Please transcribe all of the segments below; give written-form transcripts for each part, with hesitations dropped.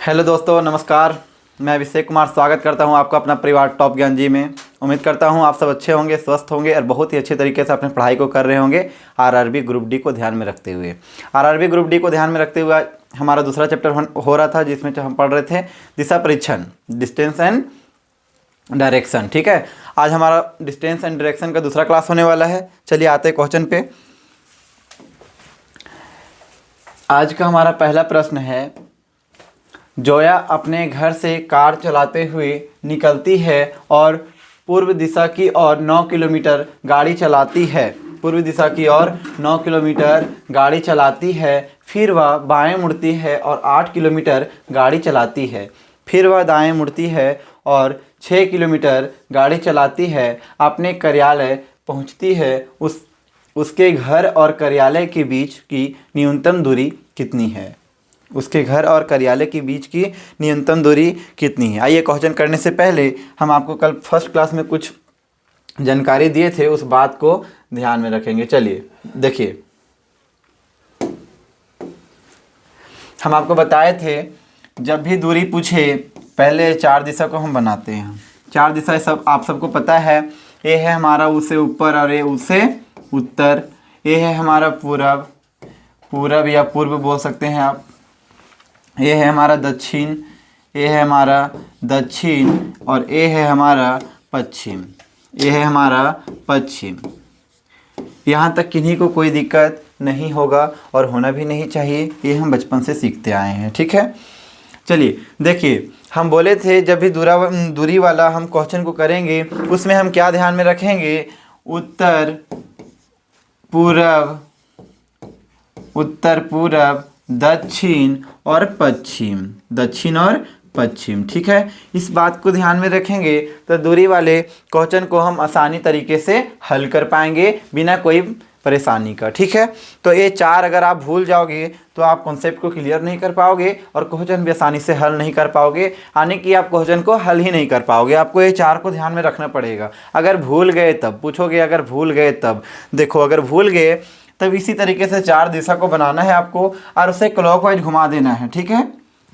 Hello दोस्तों, नमस्कार। मैं अभिषेक कुमार स्वागत करता हूं आपका अपना परिवार टॉप ज्ञान जी में। उम्मीद करता हूं आप सब अच्छे होंगे, स्वस्थ होंगे और बहुत ही अच्छे तरीके से अपनी पढ़ाई को कर रहे होंगे आरआरबी ग्रुप डी को ध्यान में रखते हुए। आरआरबी ग्रुप डी को ध्यान में रखते हुए हमारा दूसरा चैप्टर हो रहा था, जिसमें हम पढ़ रहे थे दिशा परीक्षण, डिस्टेंस एंड डायरेक्शन। ठीक है, आज हमारा डिस्टेंस एंड डायरेक्शन का दूसरा क्लास होने वाला है। चलिए आते हैं क्वेश्चन पे। आज का हमारा पहला प्रश्न है, जोया अपने घर से कार चलाते हुए निकलती है और पूर्व दिशा की ओर 9 किलोमीटर गाड़ी चलाती है। पूर्व दिशा की ओर 9 किलोमीटर गाड़ी चलाती है। फिर वह बाएं मुड़ती है और 8 किलोमीटर गाड़ी चलाती है। फिर वह दाएं मुड़ती है और 6 किलोमीटर गाड़ी चलाती है। अपने कार्यालय पहुंचती है। उसके घर और कार्यालय के बीच की न्यूनतम दूरी कितनी है? उसके घर और कार्यालय के बीच की न्यूनतम दूरी कितनी है? आइए, क्वेश्चन करने से पहले हम आपको कल फर्स्ट क्लास में कुछ जानकारी दिए थे, उस बात को ध्यान में रखेंगे। चलिए देखिए, हम आपको बताए थे जब भी दूरी पूछे पहले 4 दिशा को हम बनाते हैं। 4 दिशा सब आप सबको पता है। ये है हमारा उससे ऊपर और ये उससे उत्तर। ये है हमारा पूरब, पूरब या पूर्व बोल सकते हैं आप। ये है हमारा दक्षिण, ये है हमारा दक्षिण और ये है हमारा पश्चिम। ये है हमारा पश्चिम। यहाँ तक किन्हीं को कोई दिक्कत नहीं होगा और होना भी नहीं चाहिए, ये हम बचपन से सीखते आए हैं। ठीक है, चलिए देखिए, हम बोले थे जब भी दूरी वाला हम क्वेश्चन को करेंगे उसमें हम क्या ध्यान में रखेंगे? उत्तर पूरब, दक्षिण और पश्चिम, दक्षिण और पश्चिम। ठीक है, इस बात को ध्यान में रखेंगे तो दूरी वाले क्वेश्चन को हम आसानी तरीके से हल कर पाएंगे बिना कोई परेशानी का। ठीक है, तो ये 4 अगर आप भूल जाओगे तो आप कॉन्सेप्ट को क्लियर नहीं कर पाओगे और क्वेश्चन भी आसानी से हल नहीं कर पाओगे, यानी कि आप क्वेश्चन को हल ही नहीं कर पाओगे। आपको ये 4 को ध्यान में रखना पड़ेगा। अगर भूल गए तब पूछोगे, अगर भूल गए तब देखो, अगर भूल गए तब इसी तरीके से 4 दिशा को बनाना है आपको और उसे क्लॉकवाइज घुमा देना है। ठीक है,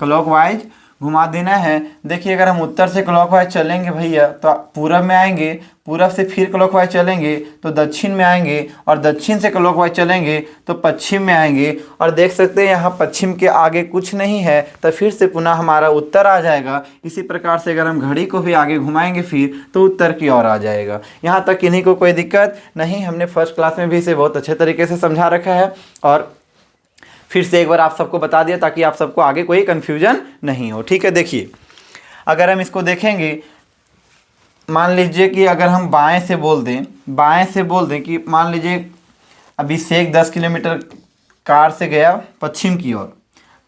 क्लॉकवाइज घुमा देना है। देखिए, अगर हम उत्तर से क्लॉकवाइज चलेंगे भैया तो पूरब में आएंगे, पूरब से फिर क्लॉकवाइज चलेंगे तो दक्षिण में आएंगे और दक्षिण से क्लॉकवाइज चलेंगे तो पश्चिम में आएंगे। और देख सकते हैं यहाँ पश्चिम के आगे कुछ नहीं है तो फिर से पुनः हमारा उत्तर आ जाएगा। इसी प्रकार से अगर हम घड़ी को भी आगे घुमाएंगे फिर तो उत्तर की ओर आ जाएगा। यहाँ तक किन्हीं को कोई दिक्कत नहीं। हमने फर्स्ट क्लास में भी इसे बहुत अच्छे तरीके से समझा रखा है और फिर से एक बार आप सबको बता दिया ताकि आप सबको आगे कोई कन्फ्यूजन नहीं हो। ठीक है, देखिए, अगर हम इसको देखेंगे, मान लीजिए कि अगर हम बाएं से बोल दें कि मान लीजिए अभिषेक 10 किलोमीटर कार से गया पश्चिम की ओर,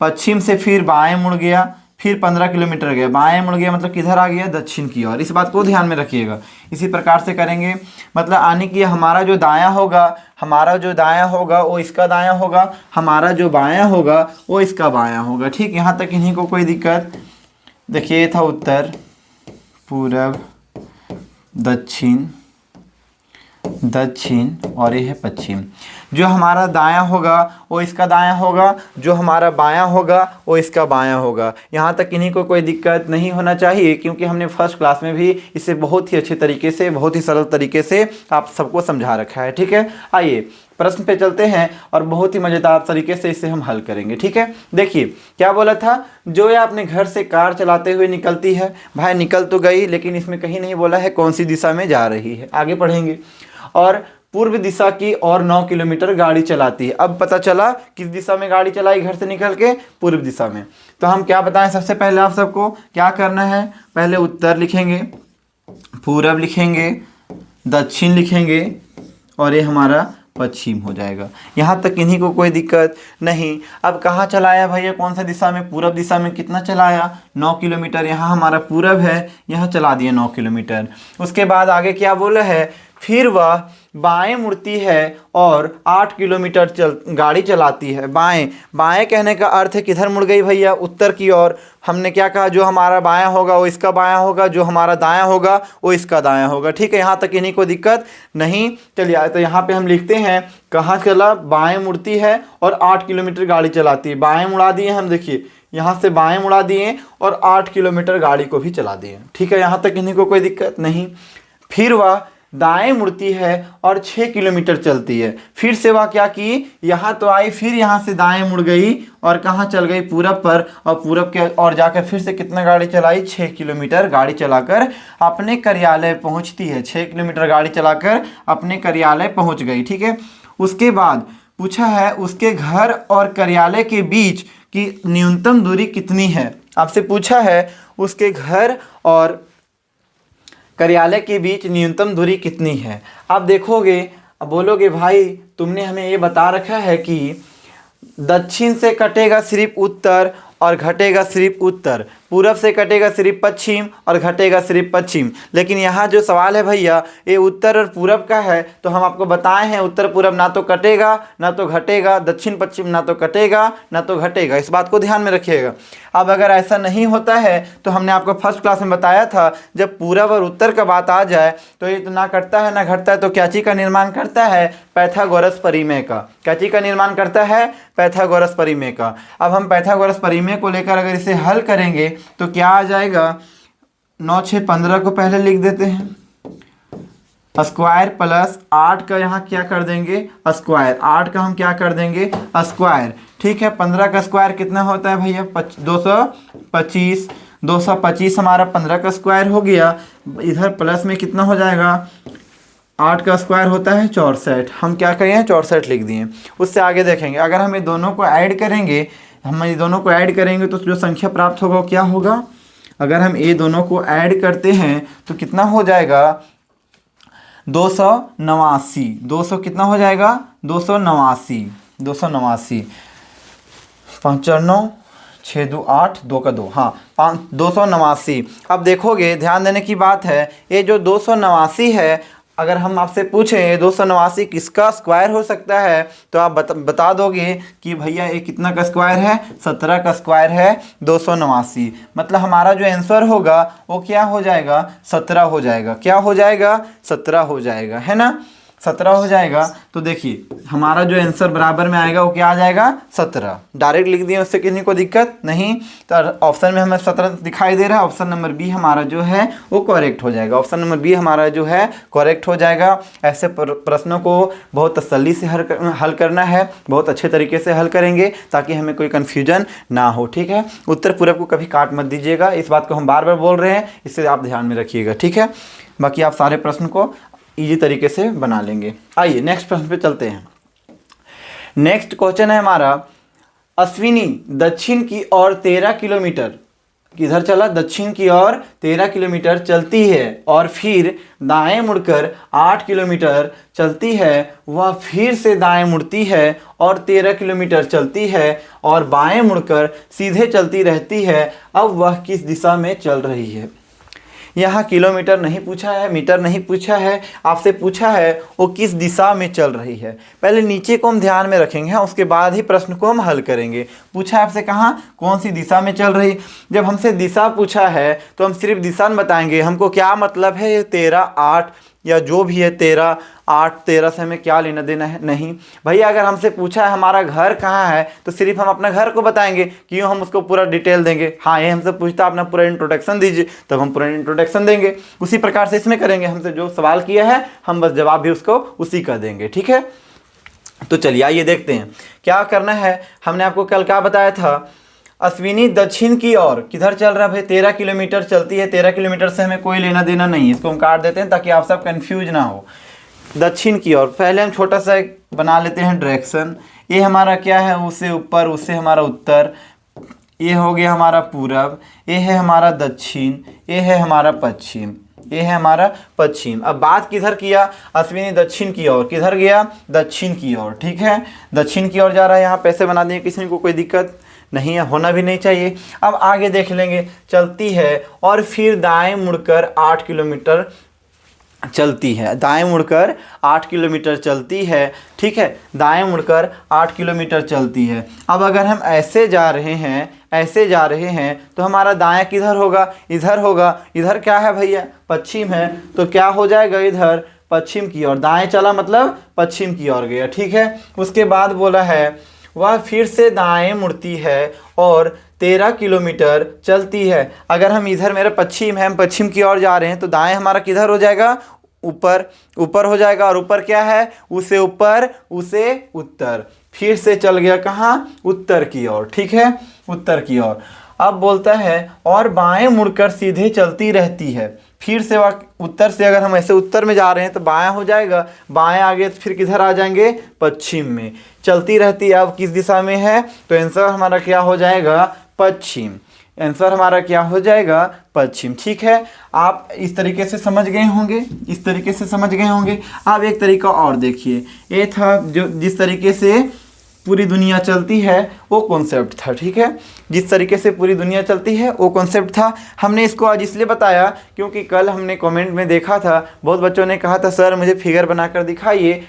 पश्चिम से फिर बाएं मुड़ गया, फिर 15 किलोमीटर गया, बाएं मुड़ गया मतलब किधर आ गया? दक्षिण की ओर। इस बात को ध्यान में रखिएगा। इसी प्रकार से करेंगे, मतलब आने की हमारा जो दायां होगा वो इसका दायां होगा, हमारा जो बायां होगा वो इसका बायां होगा। ठीक, यहाँ तक इन्हीं को कोई दिक्कत। देखिए, ये था उत्तर, पूरब, दक्षिण और ये है पश्चिम। जो हमारा दायां होगा वो इसका दायां होगा, जो हमारा बायां होगा वो इसका बायां होगा। यहाँ तक इन्हीं को कोई दिक्कत नहीं होना चाहिए, क्योंकि हमने फर्स्ट क्लास में भी इसे बहुत ही अच्छे तरीके से, बहुत ही सरल तरीके से आप सबको समझा रखा है। ठीक है, आइए प्रश्न पे चलते हैं और बहुत ही मज़ेदार तरीके से इसे हम हल करेंगे। ठीक है, देखिए क्या बोला था, जोया अपने घर से कार चलाते हुए निकलती है। भाई निकल तो गई, लेकिन इसमें कहीं नहीं बोला है कौन सी दिशा में जा रही है। आगे पढ़ेंगे। और पूर्व दिशा की और 9 किलोमीटर गाड़ी चलाती है। अब पता चला किस दिशा में गाड़ी चलाई घर से निकल के? पूर्व दिशा में। तो हम क्या बताएं, सबसे पहले आप सबको क्या करना है? पहले उत्तर लिखेंगे, पूरब लिखेंगे, दक्षिण लिखेंगे और ये हमारा पश्चिम हो जाएगा। यहाँ तक इन्हीं को कोई दिक्कत नहीं। अब कहाँ चलाया भैया? कौन सा दिशा में? पूरब दिशा में। कितना चलाया? 9 किलोमीटर। यहाँ हमारा पूरब है, यहाँ चला दिया 9 किलोमीटर। उसके बाद आगे क्या बोला है? फिर वह बाएं मुड़ती है और 8 किलोमीटर गाड़ी चलाती है। बाएं कहने का अर्थ है किधर मुड़ गई भैया? उत्तर की ओर। हमने क्या कहा? जो हमारा बायां होगा वो इसका बायां होगा, जो हमारा दायां होगा वो इसका दायां होगा। ठीक है, यहाँ तक इन्हीं को दिक्कत नहीं। चलिए, तो यहाँ पे हम लिखते हैं कहाँ चला? बाएं मुड़ती है और 8 किलोमीटर गाड़ी चलाती है। बाएं मुड़ा दिए हम। देखिए यहाँ से बाएं मुड़ा दिए और 8 किलोमीटर गाड़ी को भी चला दिए। ठीक है, यहाँ तक इन्हीं को कोई दिक्कत नहीं। फिर वह दाएं मुड़ती है और 6 किलोमीटर चलती है। फिर से वह क्या की, यहाँ तो आई, फिर यहाँ से दाएं मुड़ गई और कहाँ चल गई, पूरब पर, और पूरब के और जाकर फिर से कितना गाड़ी चलाई, 6 किलोमीटर गाड़ी चलाकर अपने कार्यालय पहुँचती है। 6 किलोमीटर गाड़ी चलाकर अपने कार्यालय पहुँच गई। ठीक है, उसके बाद पूछा है उसके घर और कार्यालय के बीच की न्यूनतम दूरी कितनी है। आपसे पूछा है उसके घर और कार्यालय के बीच न्यूनतम दूरी कितनी है। आप देखोगे, अब बोलोगे भाई तुमने हमें ये बता रखा है कि दक्षिण से कटेगा सिर्फ उत्तर और घटेगा सिर्फ उत्तर, पूरब से कटेगा सिर्फ पश्चिम और घटेगा सिर्फ पश्चिम। लेकिन यहाँ जो सवाल है भैया ये उत्तर और पूरब का है, तो हम आपको बताए हैं उत्तर पूरब ना तो कटेगा ना तो घटेगा, दक्षिण पश्चिम ना तो कटेगा ना तो घटेगा। इस बात को ध्यान में रखिएगा। अब अगर ऐसा नहीं होता है तो हमने आपको फर्स्ट क्लास में बताया था, जब पूरब और उत्तर का बात आ जाए तो ये तो ना कटता है ना घटता है, तो क्या चीज़ का निर्माण करता है, पाइथागोरस परिमेय का। क्या चीज़ का निर्माण करता है, पाइथागोरस परिमेय का। अब हम पाइथागोरस परिमेय को लेकर अगर इसे हल करेंगे तो क्या आ जाएगा, 9 6 15 को पहले लिख देते हैं, स्क्वायर प्लस 8 का यहाँ क्या कर देंगे, स्क्वायर, 8 का हम क्या कर देंगे, स्क्वायर। ठीक है, 15 का स्क्वायर कितना होता है भैया, 225, 225 हमारा 15 का स्क्वायर हो गया। इधर प्लस में कितना हो जाएगा, 8 का स्क्वायर होता है 64, हम क्या करें 64 लिख दिए। उससे आगे देखेंगे, अगर हम ये दोनों को ऐड करेंगे, हम ये दोनों को ऐड करेंगे तो जो संख्या प्राप्त होगा वो क्या होगा, अगर हम ये दोनों को ऐड करते हैं तो कितना हो जाएगा, 289, 200 कितना हो जाएगा, 289, 289, 5 6 2 8 2 का 2, हाँ 289। अब देखोगे ध्यान देने की बात है, ये जो 289 है, अगर हम आपसे पूछें 289 किसका स्क्वायर हो सकता है तो आप बता दोगे कि भैया ये कितना का स्क्वायर है, 17 का स्क्वायर है 289। मतलब हमारा जो आंसर होगा वो क्या हो जाएगा, 17 हो जाएगा। क्या हो जाएगा, 17 हो जाएगा, है ना, 17 हो जाएगा। तो देखिए हमारा जो आंसर बराबर में आएगा वो क्या आ जाएगा, 17। डायरेक्ट लिख दिए, उससे किसी को दिक्कत नहीं। तो ऑप्शन में हमें 17 दिखाई दे रहा है, ऑप्शन नंबर बी हमारा जो है वो करेक्ट हो जाएगा। ऑप्शन नंबर बी हमारा जो है करेक्ट हो जाएगा। ऐसे प्रश्नों को बहुत तसल्ली से हल करना है, बहुत अच्छे तरीके से हल करेंगे ताकि हमें कोई कन्फ्यूजन ना हो। ठीक है, उत्तर पूरब को कभी काट मत दीजिएगा, इस बात को हम बार बार बोल रहे हैं, इससे आप ध्यान में रखिएगा। ठीक है, बाकी आप सारे प्रश्न को इजी तरीके से बना लेंगे। आइए नेक्स्ट प्रश्न पे चलते हैं। नेक्स्ट क्वेश्चन है हमारा, अश्विनी दक्षिण की ओर 13 किलोमीटर, किधर चला, दक्षिण की ओर 13 किलोमीटर चलती है और फिर दाएं मुड़कर 8 किलोमीटर चलती है। वह फिर से दाएं मुड़ती है और 13 किलोमीटर चलती है और बाएं मुड़कर सीधे चलती रहती है। अब वह किस दिशा में चल रही है। यहाँ किलोमीटर नहीं पूछा है, मीटर नहीं पूछा है, आपसे पूछा है वो किस दिशा में चल रही है। पहले नीचे को हम ध्यान में रखेंगे, उसके बाद ही प्रश्न को हम हल करेंगे। पूछा है आपसे कहाँ, कौन सी दिशा में चल रही। जब हमसे दिशा पूछा है तो हम सिर्फ दिशा में बताएंगे, हमको क्या मतलब है ये 13 8 या जो भी है 13 8 13 से हमें क्या लेना देना है, नहीं भैया। अगर हमसे पूछा है हमारा घर कहाँ है तो सिर्फ हम अपना घर को बताएंगे, क्यों हम उसको पूरा डिटेल देंगे। हाँ, ये हमसे पूछता अपना पूरा इंट्रोडक्शन दीजिए, तब हम पूरा इंट्रोडक्शन देंगे। उसी प्रकार से इसमें करेंगे, हमसे जो सवाल किया है हम बस जवाब भी उसको उसी का देंगे। ठीक है, तो चलिए आइए देखते हैं क्या करना है। हमने आपको कल क्या बताया था, अश्विनी दक्षिण की ओर किधर चल रहा है भाई, 13 किलोमीटर चलती है। 13 किलोमीटर से हमें कोई लेना देना नहीं, इसको हम काट देते हैं ताकि आप सब कंफ्यूज ना हो। दक्षिण की ओर पहले हम छोटा सा एक बना लेते हैं डायरेक्शन। ये हमारा क्या है, उससे ऊपर, उससे हमारा उत्तर, ये हो गया हमारा पूरब, ये है हमारा दक्षिण, ये है हमारा पश्चिम, ये है हमारा पश्चिम। अब बात किधर किया, अश्विनी दक्षिण की ओर, किधर गया, दक्षिण की ओर। ठीक है, दक्षिण की ओर जा रहा है। यहाँ पैसे बना दिए, किसी को कोई दिक्कत नहीं है, होना भी नहीं चाहिए। अब आगे देख लेंगे, चलती है और फिर दाएं मुड़कर 8 किलोमीटर चलती है। दाएं मुड़कर 8 किलोमीटर चलती है। ठीक है, दाएं मुड़कर 8 किलोमीटर चलती है। अब अगर हम ऐसे जा रहे हैं, ऐसे जा रहे हैं तो हमारा दाएं किधर होगा, इधर होगा। इधर क्या है भैया, पश्चिम है, तो क्या हो जाएगा इधर पश्चिम की ओर। दाएं चला मतलब पश्चिम की ओर गया। ठीक है, उसके बाद बोला है वह फिर से दाएं मुड़ती है और 13 किलोमीटर चलती है। अगर हम इधर मेरा पश्चिम है, हम पश्चिम की ओर जा रहे हैं, तो दाएं हमारा किधर हो जाएगा, ऊपर, ऊपर हो जाएगा। और ऊपर क्या है, उसे ऊपर उसे उत्तर, फिर से चल गया कहाँ, उत्तर की ओर, ठीक है, उत्तर की ओर। अब बोलता है और बाएं मुड़कर सीधे चलती रहती है। फिर से वह उत्तर से, अगर हम ऐसे उत्तर में जा रहे हैं तो बायां हो जाएगा, बाएं आगे तो फिर किधर आ जाएंगे, पश्चिम में। चलती रहती है, अब किस दिशा में है, तो आंसर हमारा क्या हो जाएगा, पश्चिम। आंसर हमारा क्या हो जाएगा, पश्चिम। ठीक है, आप इस तरीके से समझ गए होंगे, इस तरीके से समझ गए होंगे। अब एक तरीका और देखिए, ये था जो जिस तरीके से पूरी दुनिया चलती है वो कॉन्सेप्ट था, ठीक है, जिस तरीके से पूरी दुनिया चलती है वो कॉन्सेप्ट था। हमने इसको आज इसलिए बताया क्योंकि कल हमने कमेंट में देखा था, बहुत बच्चों ने कहा था सर मुझे फिगर बनाकर दिखाइए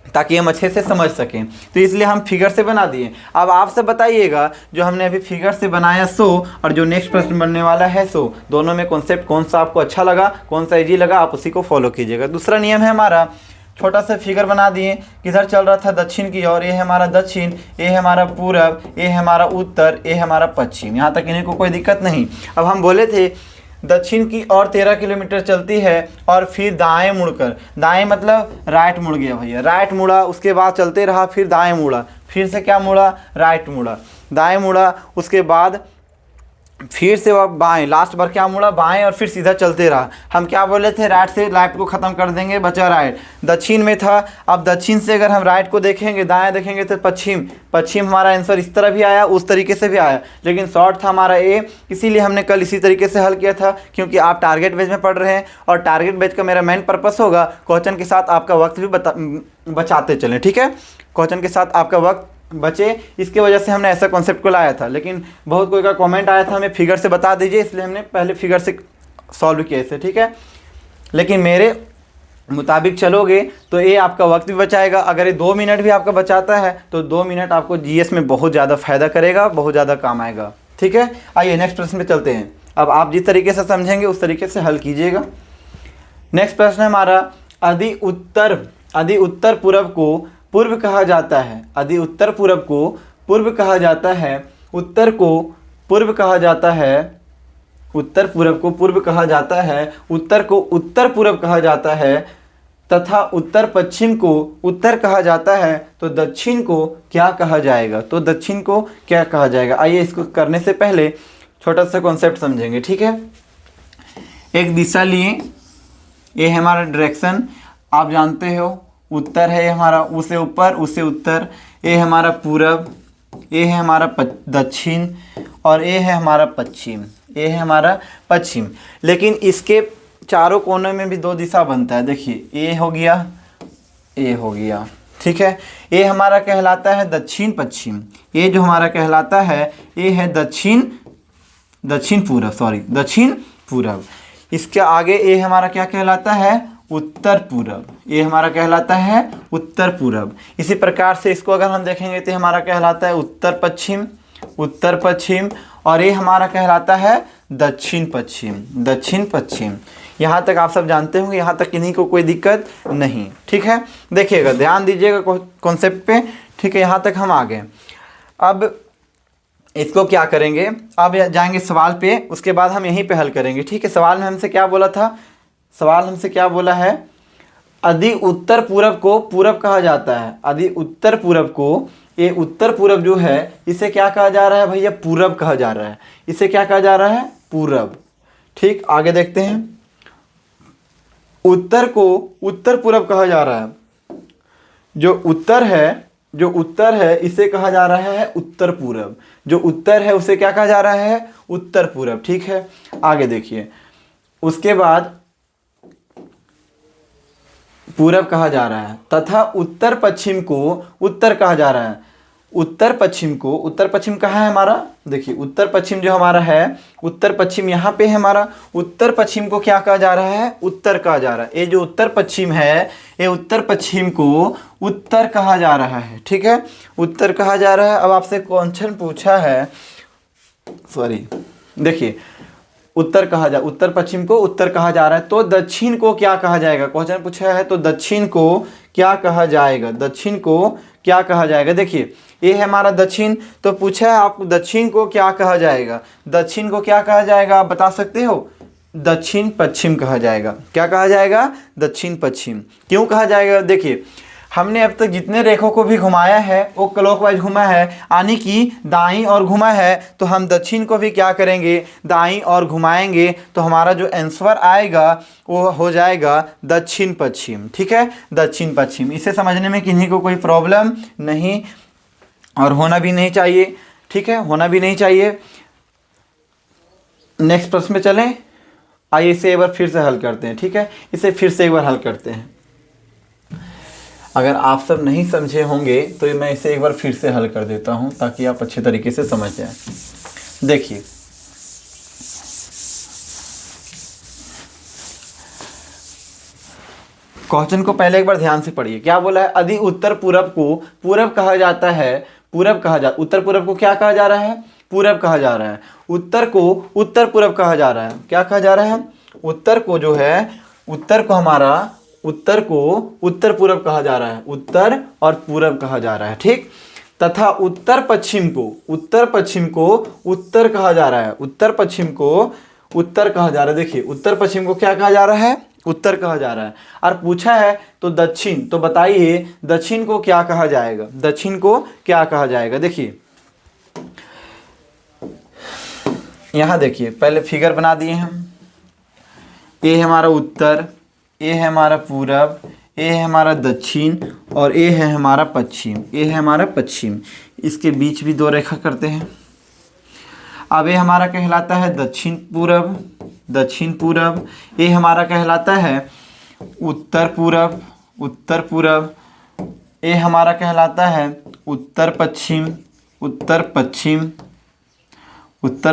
ताकि हम अच्छे से समझ सकें, तो इसलिए हम फिगर से बना दिए। अब आपसे बताइएगा जो हमने अभी फिगर से बनाया सो, और जो नेक्स्ट प्रश्न बनने वाला है सो, दोनों में कॉन्सेप्ट कौन सा आपको अच्छा लगा, कौन सा इजी लगा, आप उसी को फॉलो कीजिएगा। दूसरा नियम है हमारा, छोटा सा फिगर बना दिए, किधर चल रहा था, दक्षिण की ओर, ये है हमारा दक्षिण, ये है हमारा पूरब, ये है हमारा उत्तर, ये है हमारा पश्चिम। यहाँ तक इन्हें को कोई दिक्कत नहीं। अब हम बोले थे दक्षिण की ओर 13 किलोमीटर चलती है और फिर दाएं मुड़कर, दाएं मतलब राइट मुड़ गया भैया, राइट मुड़ा, उसके बाद चलते रहा, फिर दाएं मुड़ा, फिर से क्या मुड़ा, राइट मुड़ा, दाएं मुड़ा, उसके बाद फिर से वह बाएं, लास्ट बार क्या मुड़ा, बाएं, और फिर सीधा चलते रहा। हम क्या बोले थे, राइट से राइट को ख़त्म कर देंगे, बचा राइट। दक्षिण में था, अब दक्षिण से अगर हम राइट को देखेंगे, दाएं देखेंगे तो पश्चिम, पश्चिम हमारा आंसर इस तरह भी आया, उस तरीके से भी आया, लेकिन शॉर्ट था हमारा ए, इसीलिए हमने कल इसी तरीके से हल किया था। क्योंकि आप टारगेट बेच में पढ़ रहे हैं और टारगेट बेच का मेरा मेन पर्पस होगा क्वेश्चन के साथ आपका वक्त भी बचाते चलें, ठीक है, क्वेश्चन के साथ आपका वक्त बचे, इसके वजह से हमने ऐसा कॉन्सेप्ट को लाया था। लेकिन बहुत कोई का कमेंट आया था हमें फिगर से बता दीजिए, इसलिए हमने पहले फिगर से सॉल्व किया इसे, ठीक है। लेकिन मेरे मुताबिक चलोगे तो ये आपका वक्त भी बचाएगा। अगर ये 2 मिनट भी आपका बचाता है तो 2 मिनट आपको जीएस में बहुत ज़्यादा फायदा करेगा, बहुत ज़्यादा काम आएगा, ठीक है। आइए नेक्स्ट प्रश्न पे चलते हैं। अब आप जिस तरीके से समझेंगे उस तरीके से हल कीजिएगा। नेक्स्ट प्रश्न है हमारा, अधि उत्तर पूर्व को पूर्व कहा जाता है, अधि उत्तर पूर्व को पूर्व कहा जाता है, उत्तर को पूर्व कहा जाता है, उत्तर पूर्व को पूर्व कहा जाता है, उत्तर को उत्तर पूर्व कहा जाता है, तथा उत्तर पश्चिम को उत्तर कहा जाता है, तो दक्षिण को क्या कहा जाएगा, तो दक्षिण को क्या कहा जाएगा। आइए इसको करने से पहले छोटा सा कॉन्सेप्ट समझेंगे, ठीक है। एक दिशा लिए, ये है हमारा डायरेक्शन, आप जानते हो उत्तर है हमारा, उसे ऊपर उसे उत्तर, ये है हमारा पूरब, ये है हमारा दक्षिण, और ये है हमारा पश्चिम, ये है हमारा पश्चिम। लेकिन इसके चारों कोनों में भी 2 दिशा बनता है, देखिए ये हो गया, ये हो गया, ठीक है। ये हमारा कहलाता है दक्षिण पश्चिम, ये जो हमारा कहलाता है ये है दक्षिण पूरब, सॉरी दक्षिण पूरब। इसके आगे ये हमारा क्या कहलाता है, उत्तर पूरब, ये हमारा कहलाता है उत्तर पूरब। इसी प्रकार से इसको अगर हम देखेंगे तो हमारा कहलाता है उत्तर पश्चिम, उत्तर पश्चिम, और ये हमारा कहलाता है दक्षिण पश्चिम, दक्षिण पश्चिम। यहाँ तक आप सब जानते होंगे, यहाँ तक किन्हीं को कोई दिक्कत नहीं, ठीक है। देखिएगा, ध्यान दीजिएगा कॉन्सेप्ट पे, ठीक है। यहाँ तक हम आ गए। अब इसको क्या करेंगे, अब जाएंगे सवाल पे, उसके बाद हम यहीं पे हल करेंगे, ठीक है। सवाल में हमसे क्या बोला था, सवाल हमसे क्या बोला है, अधि उत्तर पूरब को पूरब कहा जाता है, अधि उत्तर पूरब को, ये उत्तर पूरब जो है इसे क्या कहा जा रहा है भैया, पूरब कहा जा रहा है, इसे क्या कहा जा रहा है, पूरब, ठीक। आगे देखते हैं, उत्तर को उत्तर पूरब कहा जा रहा है, जो उत्तर है इसे कहा जा रहा है उत्तर पूरब, जो उत्तर है उसे क्या कहा जा रहा है, उत्तर पूरब, ठीक है। आगे देखिए, उसके बाद पूरब कहा जा रहा है, तथा उत्तर पश्चिम को उत्तर कहा जा रहा है। उत्तर पश्चिम कहाँ है हमारा, देखिए उत्तर पश्चिम जो हमारा है, उत्तर पश्चिम यहाँ पे है हमारा, उत्तर पश्चिम को क्या कहा जा रहा है, उत्तर कहा जा रहा है। ये जो उत्तर पश्चिम है, ये उत्तर पश्चिम को उत्तर कहा जा रहा है, ठीक है, उत्तर कहा जा रहा है। अब आपसे क्वेश्चन पूछा है, सॉरी देखिए, उत्तर पश्चिम को उत्तर कहा जा रहा है, तो दक्षिण को क्या कहा जाएगा, क्वेश्चन पूछा है तो दक्षिण को क्या कहा जाएगा, दक्षिण को क्या कहा जाएगा। देखिए ये है हमारा दक्षिण, तो पूछा है आपको दक्षिण को क्या कहा जाएगा। दक्षिण को क्या कहा जाएगा आप बता सकते हो। दक्षिण पश्चिम कहा जाएगा। क्या कहा जाएगा, दक्षिण पश्चिम। क्यों कहा जाएगा, देखिए हमने अब तक जितने रेखों को भी घुमाया है वो क्लॉकवाइज घुमा है, यानी कि दाईं और घुमा है, तो हम दक्षिण को भी क्या करेंगे, दाईं और घुमाएंगे, तो हमारा जो आंसर आएगा वो हो जाएगा दक्षिण पश्चिम। ठीक है, दक्षिण पश्चिम। इसे समझने में किन्हीं को कोई प्रॉब्लम नहीं और होना भी नहीं चाहिए। ठीक है, होना भी नहीं चाहिए। नेक्स्ट प्रश्न पे चलें। आइए इसे एक बार फिर से हल करते हैं। ठीक है, इसे फिर से एक बार हल करते हैं। अगर आप सब नहीं समझे होंगे तो मैं इसे एक बार फिर से हल कर देता हूं ताकि आप अच्छे तरीके से समझ जाएं। देखिए क्वेश्चन को पहले एक बार ध्यान से पढ़िए। क्या बोला है, यदि उत्तर पूरब को पूरब कहा जाता है, उत्तर पूरब को क्या कहा जा रहा है, पूरब कहा जा रहा है। उत्तर को उत्तर पूरब कहा जा रहा है। क्या कहा जा रहा है, उत्तर को जो है, उत्तर को हमारा उत्तर को उत्तर पूरब कहा जा रहा है, उत्तर और पूरब कहा जा रहा है। ठीक, तथा उत्तर पश्चिम को उत्तर कहा जा रहा है, उत्तर पश्चिम को उत्तर कहा जा रहा है। देखिए उत्तर पश्चिम को क्या कहा जा रहा है, उत्तर कहा जा रहा है। और पूछा है तो दक्षिण, तो बताइए दक्षिण को क्या कहा जाएगा, दक्षिण को क्या कहा जाएगा। देखिए यहां देखिए पहले फिगर बना दिए हम। ये है हमारा उत्तर, ये है हमारा पूरब, ये है हमारा दक्षिण और ये है हमारा पश्चिम, ये है हमारा पश्चिम। इसके बीच भी दो रेखा करते हैं। अब ये हमारा कहलाता है दक्षिण पूरब। ये हमारा कहलाता है उत्तर पूरब। ये हमारा कहलाता है उत्तर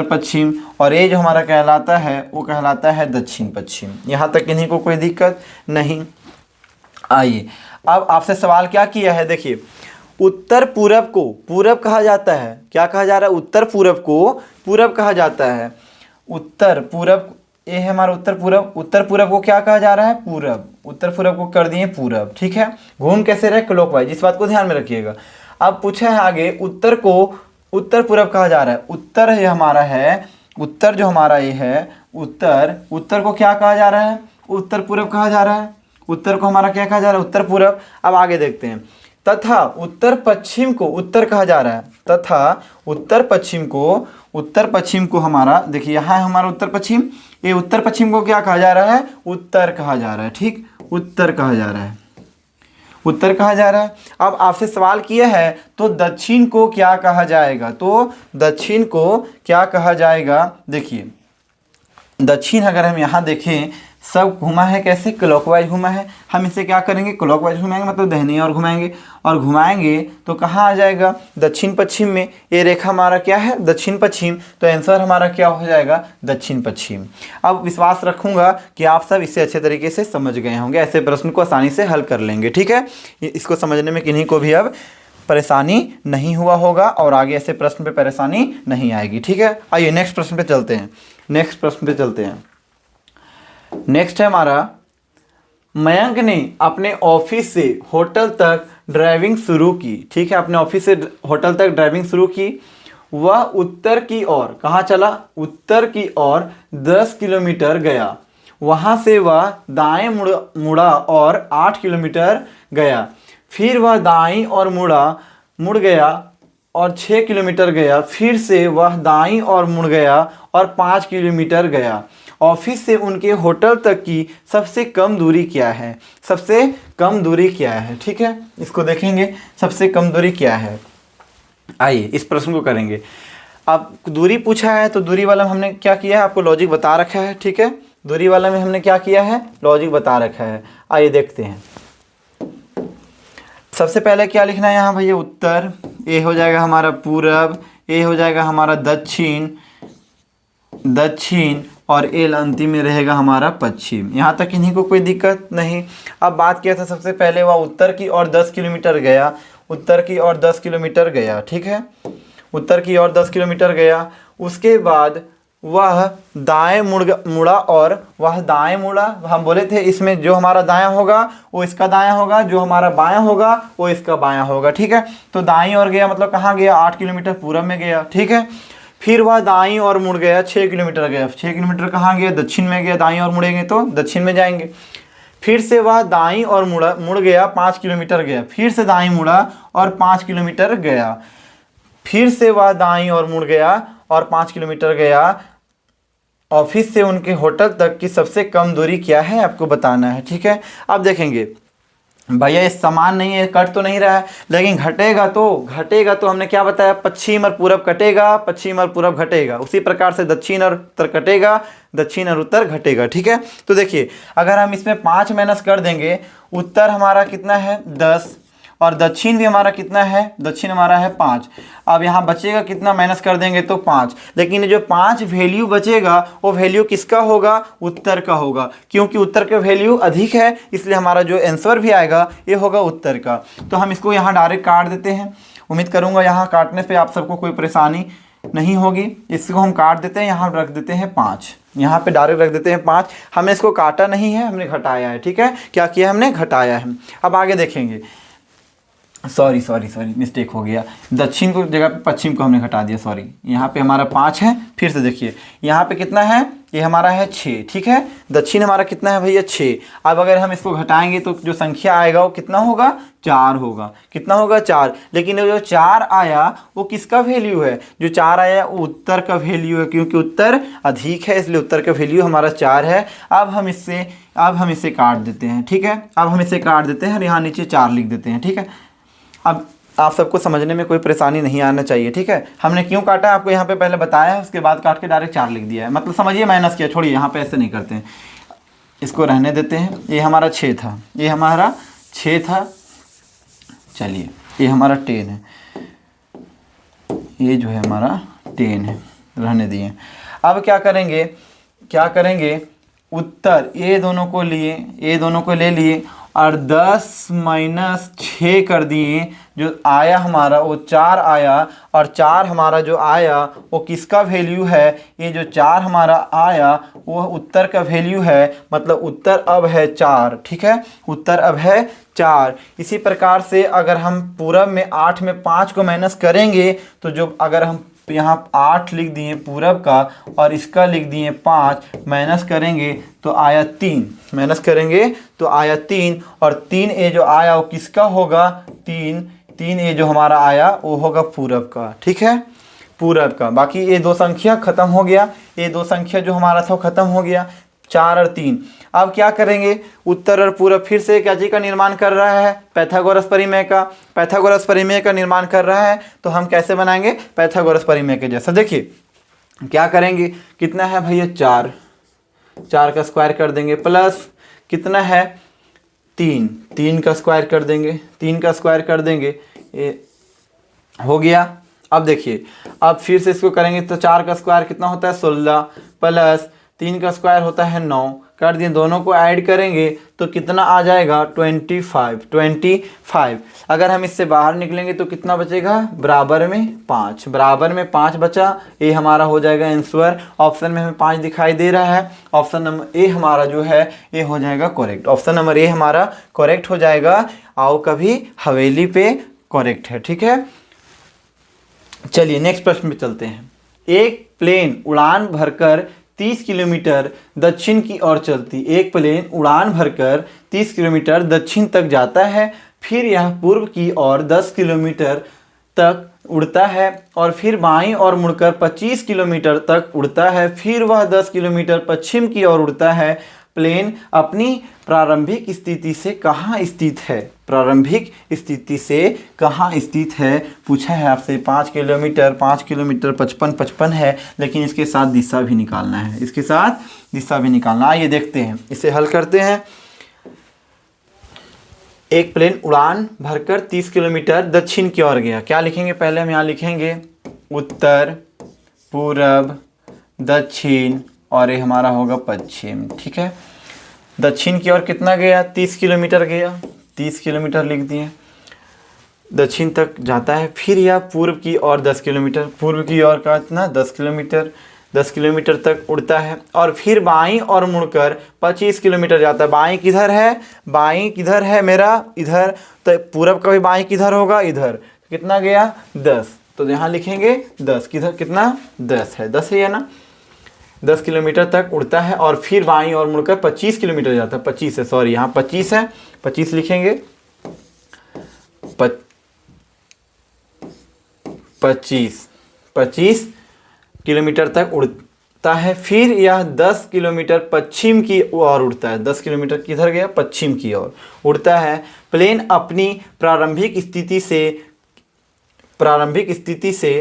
पश्चिम। और ये जो हमारा कहलाता है वो कहलाता है दक्षिण पश्चिम। यहाँ तक इन्हीं को कोई दिक्कत नहीं। आइए अब आपसे सवाल क्या किया है, देखिए उत्तर पूरब को पूरब कहा जाता है। क्या कहा जा रहा है, उत्तर पूरब को पूरब कहा जाता है। उत्तर पूरब, ये है हमारा उत्तर पूरब को क्या कहा जा रहा है, पूरब। उत्तर पूरब को कर दिए पूरब। ठीक है, घूम कैसे रहे, क्लॉकवाइज, इस बात को ध्यान में रखिएगा। अब पूछा है आगे, उत्तर को उत्तर पूरब कहा जा रहा है। उत्तर ये हमारा है, उत्तर जो हमारा ये है, उत्तर को क्या कहा जा रहा है, उत्तर पूरब कहा जा रहा है। उत्तर को हमारा क्या कहा जा रहा है, उत्तर पूरब। अब आगे देखते हैं। तथा उत्तर पश्चिम को उत्तर कहा जा रहा है। तथा उत्तर पश्चिम को हमारा, देखिए यहाँ है हमारा उत्तर पश्चिम, ये उत्तर पश्चिम को क्या कहा जा रहा है, उत्तर कहा जा रहा है। ठीक, उत्तर कहा जा रहा है। अब आपसे सवाल किया है तो दक्षिण को क्या कहा जाएगा, तो दक्षिण को क्या कहा जाएगा। देखिए दक्षिण अगर हम यहाँ देखें, सब घुमा है कैसे, क्लॉकवाइज घुमा है। हम इसे क्या करेंगे, क्लॉकवाइज घुमाएंगे, मतलब दाहिनी ओर घुमाएंगे तो कहाँ आ जाएगा, दक्षिण पश्चिम में। ये रेखा हमारा क्या है, दक्षिण पश्चिम, तो आंसर हमारा क्या हो जाएगा, दक्षिण पश्चिम। अब विश्वास रखूंगा कि आप सब इसे अच्छे तरीके से समझ गए होंगे, ऐसे प्रश्न को आसानी से हल कर लेंगे। ठीक है, इसको समझने में किन्हीं को भी अब परेशानी नहीं हुआ होगा और आगे ऐसे प्रश्न पे परेशानी नहीं आएगी। ठीक है, आइए नेक्स्ट प्रश्न पे चलते हैं। नेक्स्ट है हमारा, मयंक ने अपने ऑफिस से होटल तक ड्राइविंग शुरू की। ठीक है, अपने ऑफिस से होटल तक ड्राइविंग शुरू की। वह उत्तर की ओर कहाँ चला, उत्तर की ओर 10 किलोमीटर गया। वहाँ से वह दाएं मुड़ा और 8 किलोमीटर गया। फिर वह दाईं ओर मुड़ गया और 6 किलोमीटर गया। फिर से वह दाईं ओर मुड़ गया और 5 किलोमीटर गया। ऑफिस से उनके होटल तक की सबसे कम दूरी क्या है, ठीक है, इसको देखेंगे सबसे कम दूरी क्या है। आइए इस प्रश्न को करेंगे। अब दूरी पूछा है तो दूरी वाला में हमने क्या किया है, आपको लॉजिक बता रखा है। ठीक है, दूरी वाला में हमने क्या किया है, लॉजिक बता रखा है। आइए देखते हैं। सबसे पहले क्या लिखना है यहाँ भैया, उत्तर, ये हो जाएगा हमारा पूरब, ये हो जाएगा हमारा दक्षिण और एल अंतिम में रहेगा हमारा पश्चिम। यहाँ तक इन्हीं को कोई दिक्कत नहीं। अब बात किया था सबसे पहले, वह उत्तर की ओर 10 किलोमीटर गया, ठीक है, उत्तर की ओर 10 किलोमीटर गया। उसके बाद वह दाएं मुड़ा और वह दाएं मुड़ा। हम बोले थे इसमें जो हमारा दायां होगा वो इसका दायां होगा, जो हमारा बायां होगा वो इसका बायां होगा। ठीक है, तो दाईं ओर गया मतलब कहाँ गया, 8 किलोमीटर पूरब में गया। ठीक है, फिर वह दाईं ओर मुड़ गया, 6 किलोमीटर गया। 6 किलोमीटर कहाँ गया, दक्षिण में गया। दाईं ओर मुड़ेंगे तो दक्षिण में जाएंगे। फिर से वह दाईं ओर मुड़ गया, 5 किलोमीटर गया। फिर से दाईं मुड़ा और 5 किलोमीटर गया। फिर से वह दाईं ओर मुड़ गया और 5 किलोमीटर गया। ऑफिस से उनके होटल तक की सबसे कम दूरी क्या है आपको बताना है। ठीक है, अब देखेंगे भैया ये समान नहीं है, कट तो नहीं रहा है, लेकिन घटेगा तो हमने क्या बताया, पश्चिम और पूरब कटेगा, पश्चिम और पूरब घटेगा। उसी प्रकार से दक्षिण और उत्तर कटेगा, दक्षिण और उत्तर घटेगा। ठीक है, तो देखिए अगर हम इसमें 5 माइनस कर देंगे, उत्तर हमारा कितना है 10 और दक्षिण भी हमारा कितना है, दक्षिण हमारा है 5। अब यहाँ बचेगा कितना, माइनस कर देंगे तो 5। लेकिन जो 5 वैल्यू बचेगा वो वैल्यू किसका होगा, उत्तर का होगा, क्योंकि उत्तर का वैल्यू अधिक है, इसलिए हमारा जो आंसर भी आएगा ये होगा उत्तर का। तो हम इसको यहाँ डायरेक्ट काट देते हैं। उम्मीद करूँगा यहाँ काटने पर आप सबको कोई परेशानी नहीं होगी। इसको हम काट देते हैं, यहाँ रख देते हैं 5, यहाँ पे डायरेक्ट रख देते हैं 5। हमने इसको काटा नहीं है, हमने घटाया है। ठीक है, क्या किया हमने, घटाया है। अब आगे देखेंगे, सॉरी मिस्टेक हो गया, दक्षिण को जगह पे पश्चिम को हमने घटा दिया, सॉरी। यहाँ पे हमारा 5 है, फिर से देखिए यहाँ पे कितना है, ये हमारा है 6। ठीक है, दक्षिण हमारा कितना है भैया 6। अब अगर हम इसको घटाएंगे तो जो संख्या आएगा वो कितना होगा, 4 होगा। कितना होगा, 4। लेकिन जो 4 आया वो किसका वैल्यू है, जो 4 आया वो उत्तर का वैल्यू है, क्योंकि उत्तर अधिक है इसलिए उत्तर का वैल्यू हमारा 4 है। अब हम इसे काट देते हैं। ठीक है, अब हम इसे काट देते हैं और यहाँ नीचे 4 लिख देते हैं। ठीक है, अब आप सबको समझने में कोई परेशानी नहीं आना चाहिए। ठीक है, हमने क्यों काटा है आपको यहाँ पे पहले बताया है, उसके बाद काट के डायरेक्ट 4 लिख दिया है, मतलब समझिए माइनस किया। छोड़िए, यहाँ पे ऐसे नहीं करते हैं, इसको रहने देते हैं। ये हमारा 6 था, ये हमारा 6 था, चलिए ये हमारा 10 है, ये जो है हमारा 10 है, रहने दिए। अब क्या करेंगे, उत्तर ये दोनों को ले लिए और 10 माइनस 6 कर दिए। जो आया हमारा वो 4 आया, और 4 हमारा जो आया वो किसका वैल्यू है, ये जो 4 हमारा आया वो उत्तर का वैल्यू है, मतलब उत्तर अब है 4। ठीक है, उत्तर अब है 4। इसी प्रकार से अगर हम पूरब में 8 में 5 को माइनस करेंगे तो जो अगर हम यहाँ 8 लिख दिए पूरब का और इसका लिख दिए 5, माइनस करेंगे तो आया 3, माइनस करेंगे तो आया 3, और 3 ए जो आया वो किसका होगा, 3 ए जो हमारा आया वो होगा पूरब का। ठीक है, पूरब का। बाकी ये 2 संख्या खत्म हो गया, ये 2 संख्या जो हमारा था वो खत्म हो गया, 4 और 3। अब क्या करेंगे, उत्तर और पूरब फिर से क्या चीज़ का निर्माण कर रहा है, पाइथागोरस परिमेय का निर्माण कर रहा है। तो हम कैसे बनाएंगे, पाइथागोरस परिमेय के जैसा। देखिए क्या करेंगे, कितना है भैया 4 का स्क्वायर कर देंगे, प्लस कितना है 3 का स्क्वायर कर देंगे, 3 का स्क्वायर कर देंगे, ये हो गया। अब देखिए, अब फिर से इसको करेंगे तो 4 का स्क्वायर कितना होता है 16, प्लस 3 का स्क्वायर होता है 9, कर दिए। दोनों को ऐड करेंगे तो कितना आ जाएगा 25। अगर हम इससे बाहर निकलेंगे तो कितना बचेगा, बराबर में 5 बचा। ये हमारा हो जाएगा आंसर। ऑप्शन में हमें 5 दिखाई दे रहा है, ऑप्शन नंबर ए हमारा जो है ये हो जाएगा करेक्ट। ऑप्शन नंबर ए हमारा करेक्ट हो जाएगा। आओ कभी हवेली पे करेक्ट है। ठीक है, चलिए नेक्स्ट प्रश्न में चलते हैं। एक प्लेन उड़ान भरकर 30 किलोमीटर दक्षिण की ओर चलती, एक प्लेन उड़ान भरकर 30 किलोमीटर दक्षिण तक जाता है, फिर यह पूर्व की ओर 10 किलोमीटर तक उड़ता है और फिर बाईं ओर मुड़कर 25 किलोमीटर तक उड़ता है, फिर वह 10 किलोमीटर पश्चिम की ओर उड़ता है। प्लेन अपनी प्रारंभिक स्थिति से कहाँ स्थित है, प्रारंभिक स्थिति से कहाँ स्थित है पूछा है आपसे। 5 किलोमीटर 55 है, लेकिन इसके साथ दिशा भी निकालना है, आइए देखते हैं, इसे हल करते हैं। एक प्लेन उड़ान भरकर 30 किलोमीटर दक्षिण की ओर गया। क्या लिखेंगे, पहले हम यहाँ लिखेंगे उत्तर, पूरब, दक्षिण और ये हमारा होगा पश्चिम। ठीक है, दक्षिण की ओर कितना गया, 30 किलोमीटर गया, 30 किलोमीटर लिख दिए, दक्षिण तक जाता है। फिर यह पूर्व की ओर 10 किलोमीटर, पूर्व की ओर का इतना 10 किलोमीटर, 10 किलोमीटर तक उड़ता है और फिर बाईं और मुड़कर 25 किलोमीटर जाता है। बाईं किधर है, बाईं किधर है मेरा, इधर, तो पूरब का भी बाईं किधर होगा, इधर। कितना गया 10, तो यहाँ लिखेंगे 10, किधर कितना 10 है, 10 है ना। 10 किलोमीटर तक उड़ता है और फिर बाईं और मुड़कर 25 किलोमीटर जाता है, 25 है, सॉरी यहाँ 25 है, 25 लिखेंगे, 25 किलोमीटर तक उड़ता है। फिर यह 10 किलोमीटर पश्चिम की ओर उड़ता है। 10 किलोमीटर किधर गया, पश्चिम की ओर उड़ता है। प्लेन अपनी प्रारंभिक स्थिति से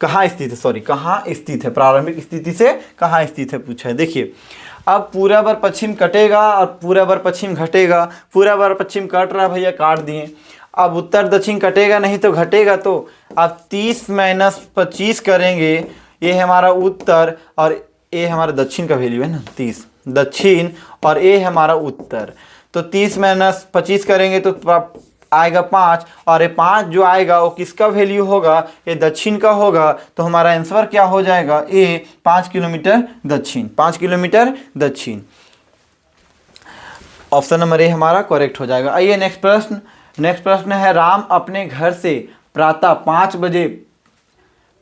कहाँ स्थित है, सॉरी कहाँ स्थित है, प्रारंभिक स्थिति से कहाँ स्थित है पूछा है। देखिए अब पूरब और पश्चिम कटेगा और पूरब और पश्चिम घटेगा। पूरब और पश्चिम कट रहा भैया, काट दिए। अब उत्तर दक्षिण कटेगा नहीं तो घटेगा, तो अब 30 - 25 करेंगे, ये है हमारा उत्तर और ये हमारा दक्षिण का वैल्यू है ना, 30 दक्षिण और ये है हमारा उत्तर। तो 30 - 25 करेंगे तो आएगा 5 और ये 5 जो आएगा वो किसका वैल्यू होगा, ये दक्षिण का होगा। तो हमारा आंसर क्या हो जाएगा, ये 5 किलोमीटर दक्षिण, 5 किलोमीटर दक्षिण। ऑप्शन नंबर ए हमारा करेक्ट हो जाएगा। आइए नेक्स्ट प्रश्न है, राम अपने घर से प्रातः 5 बजे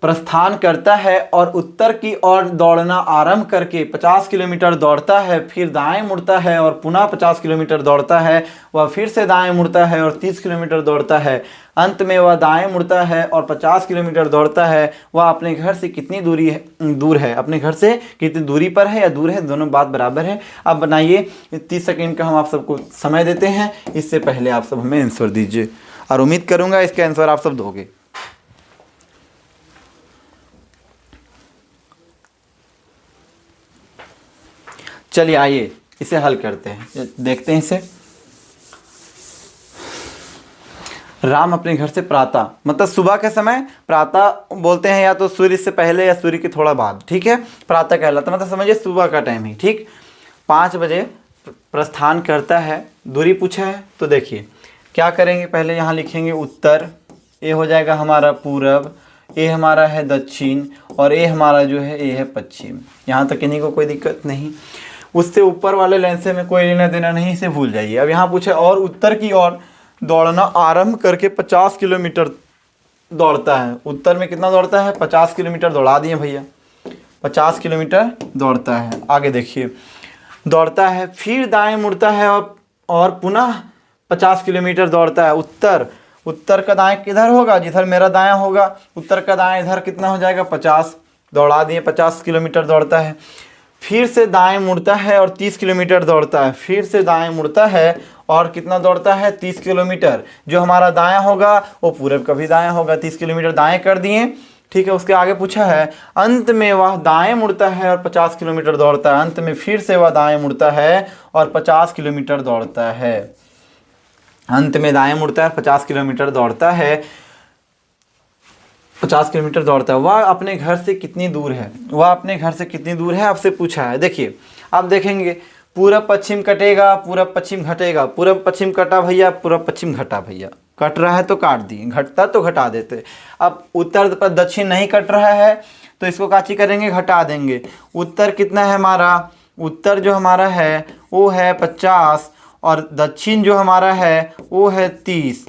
प्रस्थान करता है और उत्तर की ओर दौड़ना आरंभ करके 50 किलोमीटर दौड़ता है, फिर दाएं मुड़ता है और पुनः 50 किलोमीटर दौड़ता है। वह फिर से दाएं मुड़ता है और 30 किलोमीटर दौड़ता है। अंत में वह दाएं मुड़ता है और 50 किलोमीटर दौड़ता है। वह अपने घर से कितनी दूर है, अपने घर से कितनी दूरी पर है या दूर है, दोनों बात बराबर है। अब बनाइए, 30 सेकेंड का हम आप सबको समय देते हैं। इससे पहले आप सब हमें आंसर दीजिए और उम्मीद करूँगा इसके आंसर आप सब दोगे। चलिए आइए इसे हल करते हैं, देखते हैं इसे। राम अपने घर से प्रातः मतलब सुबह के समय, प्रातः बोलते हैं या तो सूर्य से पहले या सूर्य के थोड़ा बाद, ठीक है, प्रातः कहलाता मतलब समझिए सुबह का टाइम ही, ठीक। 5 बजे प्रस्थान करता है, दूरी पूछा है तो देखिए क्या करेंगे, पहले यहाँ लिखेंगे उत्तर, ये हो जाएगा हमारा पूरब, ये हमारा है दक्षिण और ये हमारा जो है ये है पश्चिम। यहाँ तक इन्हीं को कोई दिक्कत नहीं। उससे ऊपर वाले लाइन से में कोई लेना देना नहीं, इसे भूल जाइए। अब यहाँ पूछे और उत्तर की ओर दौड़ना आरंभ करके 50 किलोमीटर दौड़ता है। उत्तर में कितना दौड़ता है, 50 किलोमीटर दौड़ा दिए भैया, 50 किलोमीटर दौड़ता है। आगे देखिए, दौड़ता है फिर दाएं मुड़ता है और पुनः 50 किलोमीटर दौड़ता है। उत्तर का दाएं किधर होगा, जिधर मेरा दायां होगा। उत्तर का दाएं इधर कितना हो जाएगा, 50 दौड़ा दिए, 50 किलोमीटर दौड़ता है। फिर से दाएं मुड़ता है और 30 किलोमीटर दौड़ता है। फिर से दाएं मुड़ता है और कितना दौड़ता है, 30 किलोमीटर। जो हमारा दायां होगा वो पूरब का भी दायां होगा, 30 किलोमीटर दाएं कर दिए, ठीक है। उसके आगे पूछा है अंत में वह दाएं मुड़ता है और 50 किलोमीटर दौड़ता है। अंत में फिर से वह दाएं मुड़ता है और 50 किलोमीटर दौड़ता है। अंत में दाएं मुड़ता है, 50 किलोमीटर दौड़ता है, 50 किलोमीटर दौड़ता है। वह अपने घर से कितनी दूर है, वह अपने घर से कितनी दूर है आपसे पूछा है। देखिए आप देखेंगे पूरब पश्चिम कटेगा, पूरब पश्चिम घटेगा। पूरब पश्चिम कटा भैया, पूरब पश्चिम घटा भैया, कट रहा है तो काट दिए, घटता तो घटा देते। अब उत्तर पर दक्षिण नहीं कट रहा है तो इसको काची करेंगे, घटा देंगे। उत्तर कितना है हमारा, उत्तर जो हमारा है वो है 50 और दक्षिण जो हमारा है वो है 30।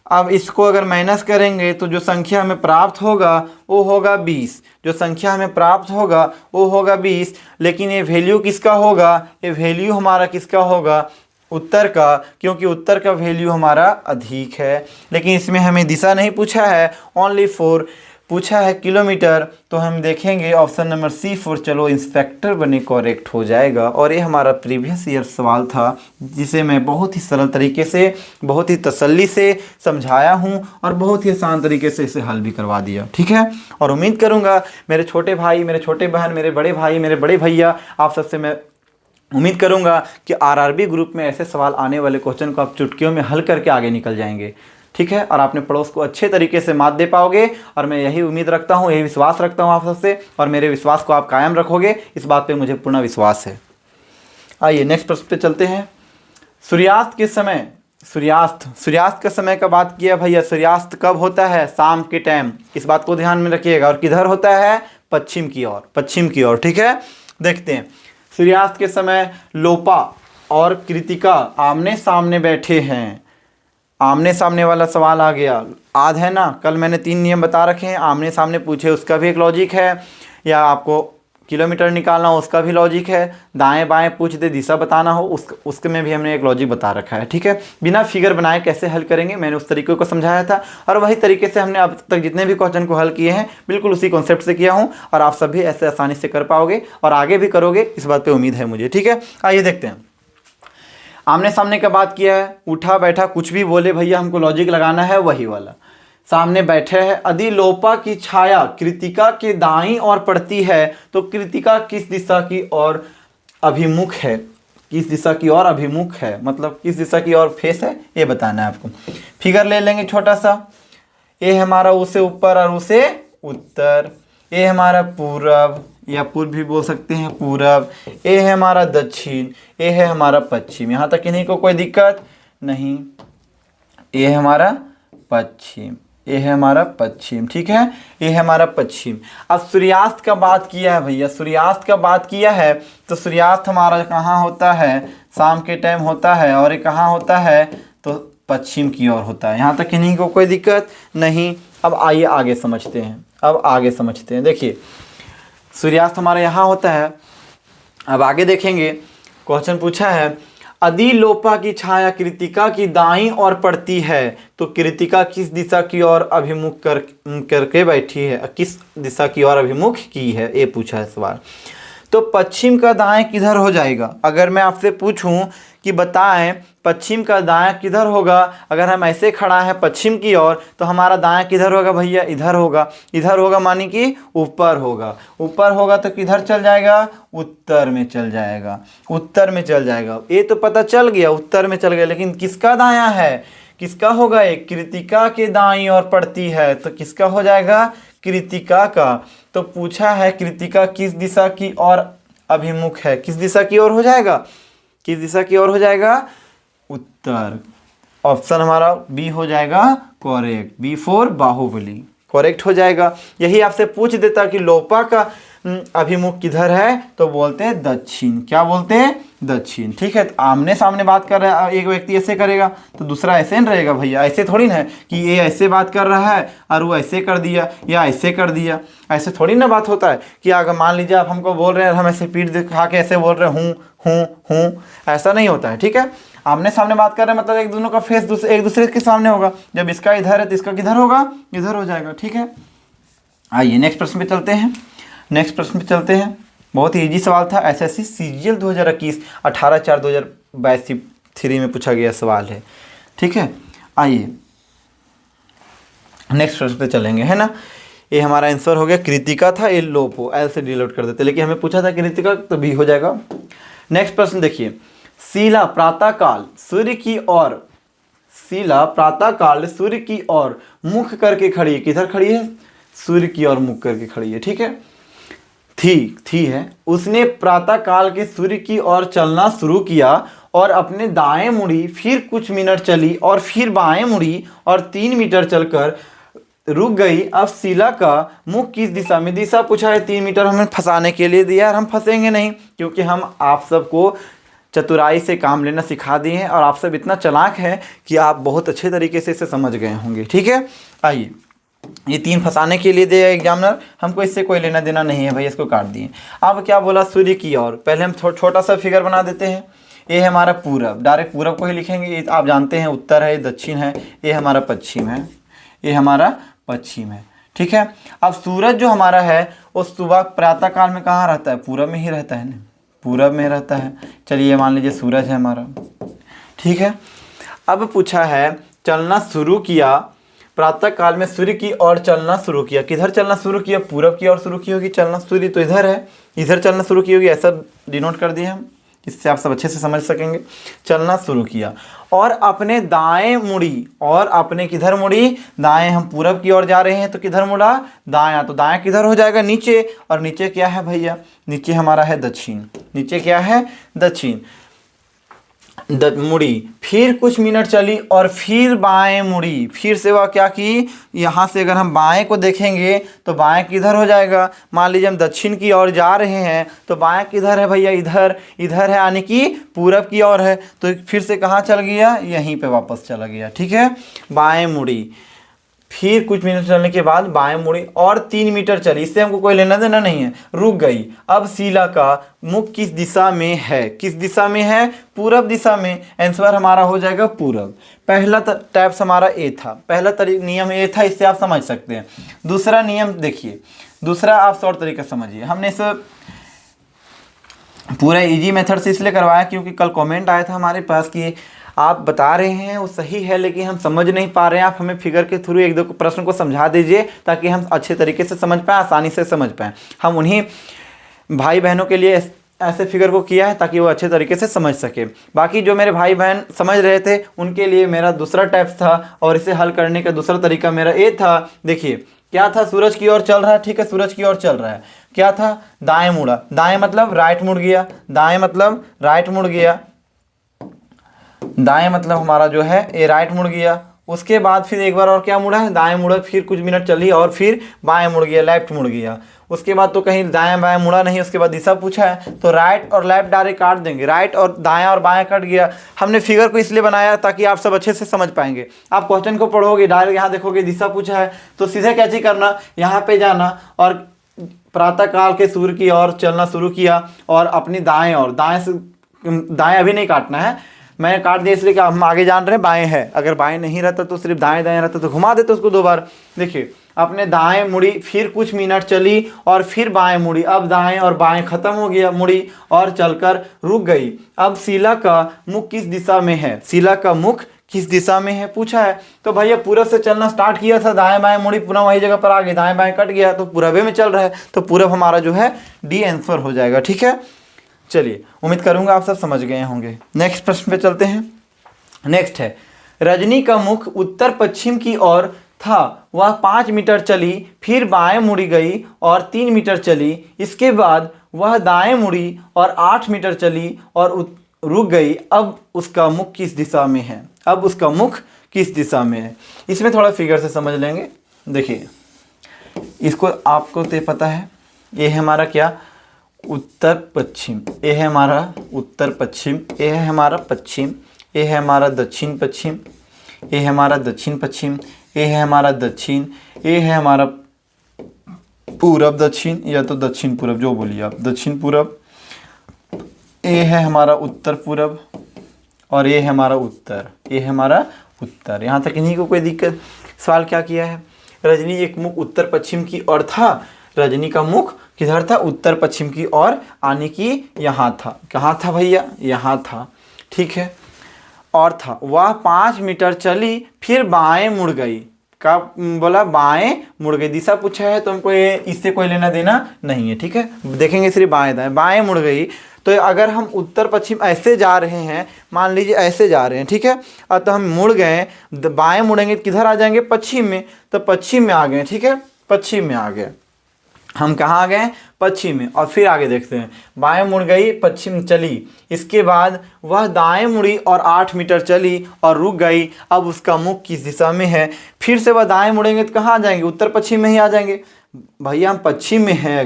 अब इसको अगर माइनस करेंगे तो जो संख्या हमें प्राप्त होगा वो होगा 20। जो संख्या हमें प्राप्त होगा वो होगा 20। लेकिन ये वैल्यू किसका होगा, ये वैल्यू हमारा किसका होगा, उत्तर का, क्योंकि उत्तर का वैल्यू हमारा अधिक है। लेकिन इसमें हमें दिशा नहीं पूछा है, ओनली 4 पूछा है किलोमीटर। तो हम देखेंगे ऑप्शन नंबर C4, चलो इंस्पेक्टर बने, करेक्ट हो जाएगा। और ये हमारा प्रीवियस ईयर सवाल था जिसे मैं बहुत ही सरल तरीके से, बहुत ही तसल्ली से समझाया हूँ और बहुत ही आसान तरीके से इसे हल भी करवा दिया, ठीक है। और उम्मीद करूँगा मेरे छोटे भाई, मेरे छोटे बहन, मेरे बड़े भाई, मेरे बड़े भैया, आप सबसे मैं उम्मीद करूँगा कि RRB ग्रुप में ऐसे सवाल आने वाले क्वेश्चन को आप चुटकियों में हल करके आगे निकल जाएंगे, ठीक है। और अपने पड़ोस को अच्छे तरीके से मात दे पाओगे और मैं यही उम्मीद रखता हूँ, यही विश्वास रखता हूँ आप सबसे, और मेरे विश्वास को आप कायम रखोगे, इस बात पे मुझे पूर्ण विश्वास है। आइए नेक्स्ट प्रश्न पे चलते हैं। सूर्यास्त के समय, सूर्यास्त का समय का बात किया भैया। सूर्यास्त कब होता है, शाम के टाइम, इस बात को ध्यान में रखिएगा। और किधर होता है, पश्चिम की ओर, पश्चिम की ओर। ठीक है, देखते हैं। सूर्यास्त के समय लोपा और कृतिका आमने सामने बैठे हैं। आमने सामने वाला सवाल आ गया, याद है ना, कल मैंने 3 नियम बता रखे हैं। आमने सामने पूछे उसका भी एक लॉजिक है, या आपको किलोमीटर निकालना हो उसका भी लॉजिक है, दाएं बाएं पूछ दे दिशा बताना हो उसके में भी हमने एक लॉजिक बता रखा है। ठीक है, बिना फिगर बनाए कैसे हल करेंगे मैंने उस तरीके को समझाया था, और वही तरीके से हमने अब तक जितने भी क्वेश्चन को हल किए हैं बिल्कुल उसी कॉन्सेप्ट से किया हूँ, और आप सभी ऐसे आसानी से कर पाओगे और आगे भी करोगे, इस बात पर उम्मीद है मुझे। ठीक है, आइए देखते हैं। आमने सामने का बात किया है, उठा बैठा कुछ भी बोले भैया, हमको लॉजिक लगाना है वही वाला। सामने बैठे हैं, यदि लोपा की छाया कृतिका के दाईं ओर पड़ती है तो कृतिका किस दिशा की ओर अभिमुख है, किस दिशा की ओर अभिमुख है, मतलब किस दिशा की ओर फेस है, ये बताना है आपको। फिगर ले लेंगे छोटा सा। ये हमारा उसे ऊपर और उसे उत्तर, ये हमारा पूरब या पूर्व भी बोल सकते हैं, पूरब, ये है हमारा दक्षिण, ये है हमारा पश्चिम। यहाँ तक इन्हीं को कोई दिक्कत नहीं। ये है हमारा पश्चिम, ये है हमारा पश्चिम। ठीक है, ये है हमारा पश्चिम। अब सूर्यास्त का बात किया है भैया, सूर्यास्त का बात किया है तो सूर्यास्त हमारा कहाँ होता है, शाम के टाइम होता है, और ये कहाँ होता है तो पश्चिम की ओर होता है। यहाँ तक इन्हीं को कोई दिक्कत नहीं। अब आइए आगे समझते हैं, अब आगे समझते हैं। देखिए सूर्यास्त हमारा यहाँ होता है, अब आगे देखेंगे। क्वेश्चन पूछा है, यदि लोपा की छाया कृतिका की दाईं ओर पड़ती है तो कृतिका किस दिशा की ओर अभिमुख करके बैठी है, किस दिशा की ओर अभिमुख की है, ये पूछा है सवाल। तो पश्चिम का दाएं किधर हो जाएगा, अगर मैं आपसे पूछूं कि बताएं पश्चिम का दायां किधर होगा, अगर हम ऐसे खड़ा है पश्चिम की ओर तो हमारा दायां किधर होगा भैया, इधर होगा। इधर होगा मानी कि ऊपर होगा, ऊपर होगा तो किधर चल जाएगा, उत्तर में चल जाएगा, उत्तर में चल जाएगा। ये तो पता चल गया उत्तर में चल गया, लेकिन किसका दायां है, किसका होगा, एक कृतिका के दाईं ओर पड़ती है तो किसका हो जाएगा, कृतिका का। तो पूछा है कृतिका किस दिशा की ओर अभिमुख है, किस दिशा की ओर हो जाएगा, किस दिशा की ओर हो जाएगा, उत्तर। ऑप्शन हमारा बी हो जाएगा correct, B for Baahubali, correct हो जाएगा। यही आपसे पूछ देता कि लोपा का अभिमुख किधर है तो बोलते हैं दक्षिण, क्या बोलते हैं, दक्षिण। ठीक है, तो आमने सामने बात कर रहा है, एक व्यक्ति ऐसे करेगा तो दूसरा ऐसे नहीं रहेगा भैया, ऐसे थोड़ी ना है कि ये ऐसे बात कर रहा है और वो ऐसे कर दिया या ऐसे कर दिया, ऐसे थोड़ी ना बात होता है कि अगर मान लीजिए आप हमको बोल रहे हैं, हम ऐसे पीठ दिखा के ऐसे बोल रहे हैं हूँ, ऐसा नहीं होता है। ठीक है, आमने सामने बात कर रहे हैं मतलब एक दोनों का फेस एक दूसरे के सामने होगा, जब इसका इधर है तो इसका किधर होगा, इधर हो जाएगा। ठीक है, आइए नेक्स्ट प्रश्न पे चलते हैं, नेक्स्ट प्रश्न पे चलते हैं। बहुत ही इजी सवाल था, एसएससी सीजीएल 2021 18/4/2022 में पूछा गया सवाल है। ठीक है, आइए नेक्स्ट प्रश्न पे चलेंगे, है ना। ये हमारा आंसर हो गया, कृतिका था, ये लोपो, एल से डिलीट कर देते, लेकिन हमें पूछा था कृतिका तो बी हो जाएगा। नेक्स्ट प्रश्न देखिए, शीला प्रातःकाल सूर्य की ओर, शीला प्रातःकाल सूर्य की ओर मुख करके खड़ी है, किधर खड़ी है, सूर्य की ओर मुख करके खड़ी है। ठीक है, थी है, उसने प्रातःकाल के सूर्य की ओर चलना शुरू किया और अपने दाएं मुड़ी, फिर कुछ मिनट चली और फिर बाएं मुड़ी और 3 मीटर चलकर रुक गई। अब शीला का मुख किस दिशा में, दिशा पूछा है, 3 मीटर हमें फंसाने के लिए दिया, और हम फंसेंगे नहीं क्योंकि हम आप सबको चतुराई से काम लेना सिखा दिए हैं और आप सब इतना चालाक हैं कि आप बहुत अच्छे तरीके से इसे समझ गए होंगे। ठीक है, आइए, ये 3 फंसाने के लिए दिया एग्जामिनर, हमको इससे कोई लेना देना नहीं है भैया, इसको काट दिए। अब क्या बोला, सूर्य की ओर, पहले हम छोटा सा फिगर बना देते हैं। ये है हमारा पूरब, डायरेक्ट पूरब को ही लिखेंगे, ये आप जानते हैं उत्तर है, दक्षिण है, ये हमारा पश्चिम है, ये हमारा पश्चिम है। ठीक है, अब सूरज जो हमारा है वो सुबह प्रातःकाल में कहाँ रहता है, पूरब में ही रहता है ना, पूरब में रहता है। चलिए मान लीजिए सूरज है हमारा। ठीक है, अब पूछा है चलना शुरू किया, प्रातःकाल में सूर्य की ओर चलना शुरू किया, किधर चलना शुरू किया, पूरब की ओर शुरू की होगी चलना, सूर्य तो इधर है, इधर चलना शुरू की होगी, ऐसा डिनोट कर दिए हम, इससे आप सब अच्छे से समझ सकेंगे। चलना शुरू किया और अपने दाएं मुड़ी, और अपने किधर मुड़ी, दाएं, हम पूरब की ओर जा रहे हैं तो किधर मुड़ा, दायां, तो दायां किधर हो जाएगा, नीचे, और नीचे क्या है भैया, नीचे हमारा है दक्षिण, नीचे क्या है, दक्षिण। मुड़ी, फिर कुछ मिनट चली और फिर बाएं मुड़ी। फिर से वह क्या की, यहाँ से अगर हम बाएं को देखेंगे तो बाएं किधर हो जाएगा, मान लीजिए हम दक्षिण की ओर जा रहे हैं तो बाएं किधर है भैया, इधर, इधर है, यानी कि पूरब की ओर है। तो फिर से कहाँ चल गया, यहीं पे वापस चला गया। ठीक है, बाएं मुड़ी, फिर कुछ मिनट चलने के बाद बाएं मुड़ी और 3 मीटर चली, इससे हमको कोई लेना देना नहीं है, रुक गई। अब शिला का मुख किस दिशा में है, किस दिशा में है, पूरब दिशा में। आंसर हमारा हो जाएगा पूरब। पहला टैप्स हमारा ए था, पहला नियम ए था, इससे आप समझ सकते हैं। दूसरा नियम देखिए, दूसरा आप शॉर्ट तरीका समझिए। हमने इस पूरा इजी मेथड से इसलिए करवाया क्योंकि कल कमेंट आया था हमारे पास कि आप बता रहे हैं वो सही है लेकिन हम समझ नहीं पा रहे हैं, आप हमें फिगर के थ्रू एक दो प्रश्न को समझा दीजिए ताकि हम अच्छे तरीके से समझ पाएँ, आसानी से समझ पाएँ। हम उन्हीं भाई बहनों के लिए ऐसे फिगर को किया है ताकि वो अच्छे तरीके से समझ सके। बाकी जो मेरे भाई बहन समझ रहे थे उनके लिए मेरा दूसरा टाइप्स था और इसे हल करने का दूसरा तरीका मेरा ये था। देखिए क्या था, सूरज की ओर चल रहा है, ठीक है, सूरज की ओर चल रहा है, क्या था, दाएं मुड़ा, दाएं मतलब राइट मुड़ गया, दाएं मतलब राइट मुड़ गया, दाएं मतलब हमारा जो है ये राइट मुड़ गया। उसके बाद फिर एक बार और क्या मुड़ा है, दाएं मुड़ा, फिर कुछ मिनट चली और फिर बाएं मुड़ गया, लेफ्ट मुड़ गया। उसके बाद तो कहीं दाएं बाएं मुड़ा नहीं, उसके बाद दिशा पूछा है तो राइट और लेफ्ट डायरेक्ट काट देंगे, राइट और दायां और बायां कट गया। हमने फिगर को इसलिए बनाया ताकि आप सब अच्छे से समझ पाएंगे। आप क्वेश्चन को पढ़ोगे डायरेक्ट यहाँ देखोगे दिशा पूछा है तो सीधे क्या चीज करना, यहाँ पे जाना और प्रातः काल के सूर्य की ओर चलना शुरू किया और अपनी दाएं और दाएं से, दाएं अभी नहीं काटना है, मैंने काट दिया इसलिए कि हम आगे जान रहे हैं बाएं है, अगर बाएं नहीं रहता तो सिर्फ दाएं दाएं रहता तो घुमा देते उसको 2 बार। देखिए अपने दाएं मुड़ी, फिर कुछ मिनट चली और फिर बाएं मुड़ी, अब दाएं और बाएं खत्म हो गया मुड़ी और चलकर रुक गई। अब शिला का मुख किस दिशा में है, शिला का मुख किस दिशा में है पूछा है। तो भैया पूरब से चलना स्टार्ट किया था, दाएं बाएं मुड़ी, पुनः वही जगह पर आ गई, दाएं बाएं कट गया तो पूरबे में चल रहा है, तो पूरब हमारा जो है डी आंसर हो जाएगा। ठीक है, चलिए उम्मीद करूंगा आप सब समझ गए होंगे। नेक्स्ट प्रश्न पे चलते हैं। नेक्स्ट है, रजनी का मुख उत्तर पश्चिम की ओर था, वह 5 मीटर चली, फिर बाएं मुड़ी गई और 3 मीटर चली, इसके बाद वह दाएं मुड़ी और 8 मीटर चली और रुक गई। अब उसका मुख किस दिशा में है, अब उसका मुख किस दिशा में है। इसमें थोड़ा फिगर से समझ लेंगे। देखिए इसको आपको तो पता है, ये है हमारा क्या, उत्तर पश्चिम, ये है हमारा उत्तर पश्चिम, ये है हमारा पश्चिम, ये है हमारा दक्षिण पश्चिम, ये है हमारा दक्षिण पश्चिम, ये है हमारा दक्षिण, ये है हमारा पूरब दक्षिण या तो दक्षिण पूरब जो बोलिए आप, दक्षिण पूरब, ये है हमारा उत्तर पूरब और ये है हमारा उत्तर, ये है हमारा उत्तर। यहाँ तक इन्हीं को कोई दिक्कत, सवाल क्या किया है, रजनी एक मुख उत्तर पश्चिम की ओर था, रजनी का मुख किधर था, उत्तर पश्चिम की ओर, आने की यहाँ था, कहाँ था भैया, यहाँ था। ठीक है, और था, वह 5 मीटर चली फिर बाएं मुड़ गई, का बोला बाएं मुड़ गई, दिशा पूछा है तो हमको इससे कोई लेना देना नहीं है। ठीक है, देखेंगे सिर्फ बाएं दाएं, बाएं मुड़ गई। तो अगर हम उत्तर पश्चिम ऐसे जा रहे हैं, मान लीजिए ऐसे जा रहे हैं, ठीक है, और तो हम मुड़ गए, बाएं मुड़ेंगे किधर आ जाएंगे, पश्चिम में, तो पश्चिम में आ गए। ठीक है, पश्चिम में आ गए, हम कहाँ आ गए, पश्चिम में। और फिर आगे देखते हैं, बाएं मुड़ गई, पश्चिम चली, इसके बाद वह दाएं मुड़ी और 8 मीटर चली और रुक गई। अब उसका मुख किस दिशा में है, फिर से वह दाएं मुड़ेंगे तो कहाँ आ जाएंगे, उत्तर पश्चिम में ही आ जाएंगे। भैया हम पश्चिम में हैं,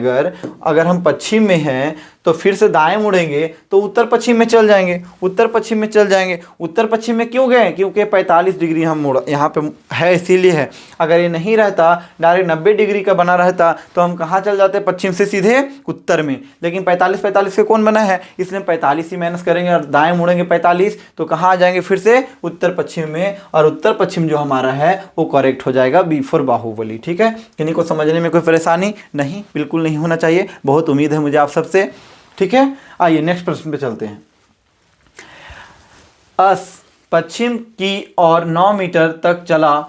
अगर हम पश्चिम में हैं तो फिर से दाएं मुड़ेंगे तो उत्तर पश्चिम में चल जाएंगे, उत्तर पश्चिम में चल जाएंगे। उत्तर पश्चिम में क्यों गए, क्योंकि 45 डिग्री हम मुड़ यहाँ पे है इसीलिए है। अगर ये नहीं रहता, डायरेक्ट 90 डिग्री का बना रहता तो हम कहाँ चल जाते, पश्चिम से सीधे उत्तर में। लेकिन 45 के कौन बना है, इसलिए 45 ही माइनस करेंगे और दाएं मुड़ेंगे 45 तो कहाँ आ जाएंगे, फिर से उत्तर पश्चिम में। और उत्तर पश्चिम जो हमारा है वो करेक्ट हो जाएगा, बी फॉर बाहुबली। ठीक है, किन्हीं को समझने में कोई परेशानी नहीं, बिल्कुल नहीं होना चाहिए, बहुत उम्मीद है मुझे आप सबसे। ठीक है, आइए नेक्स्ट प्रश्न पे चलते हैं। अस पश्चिम की ओर 9 मीटर तक चला,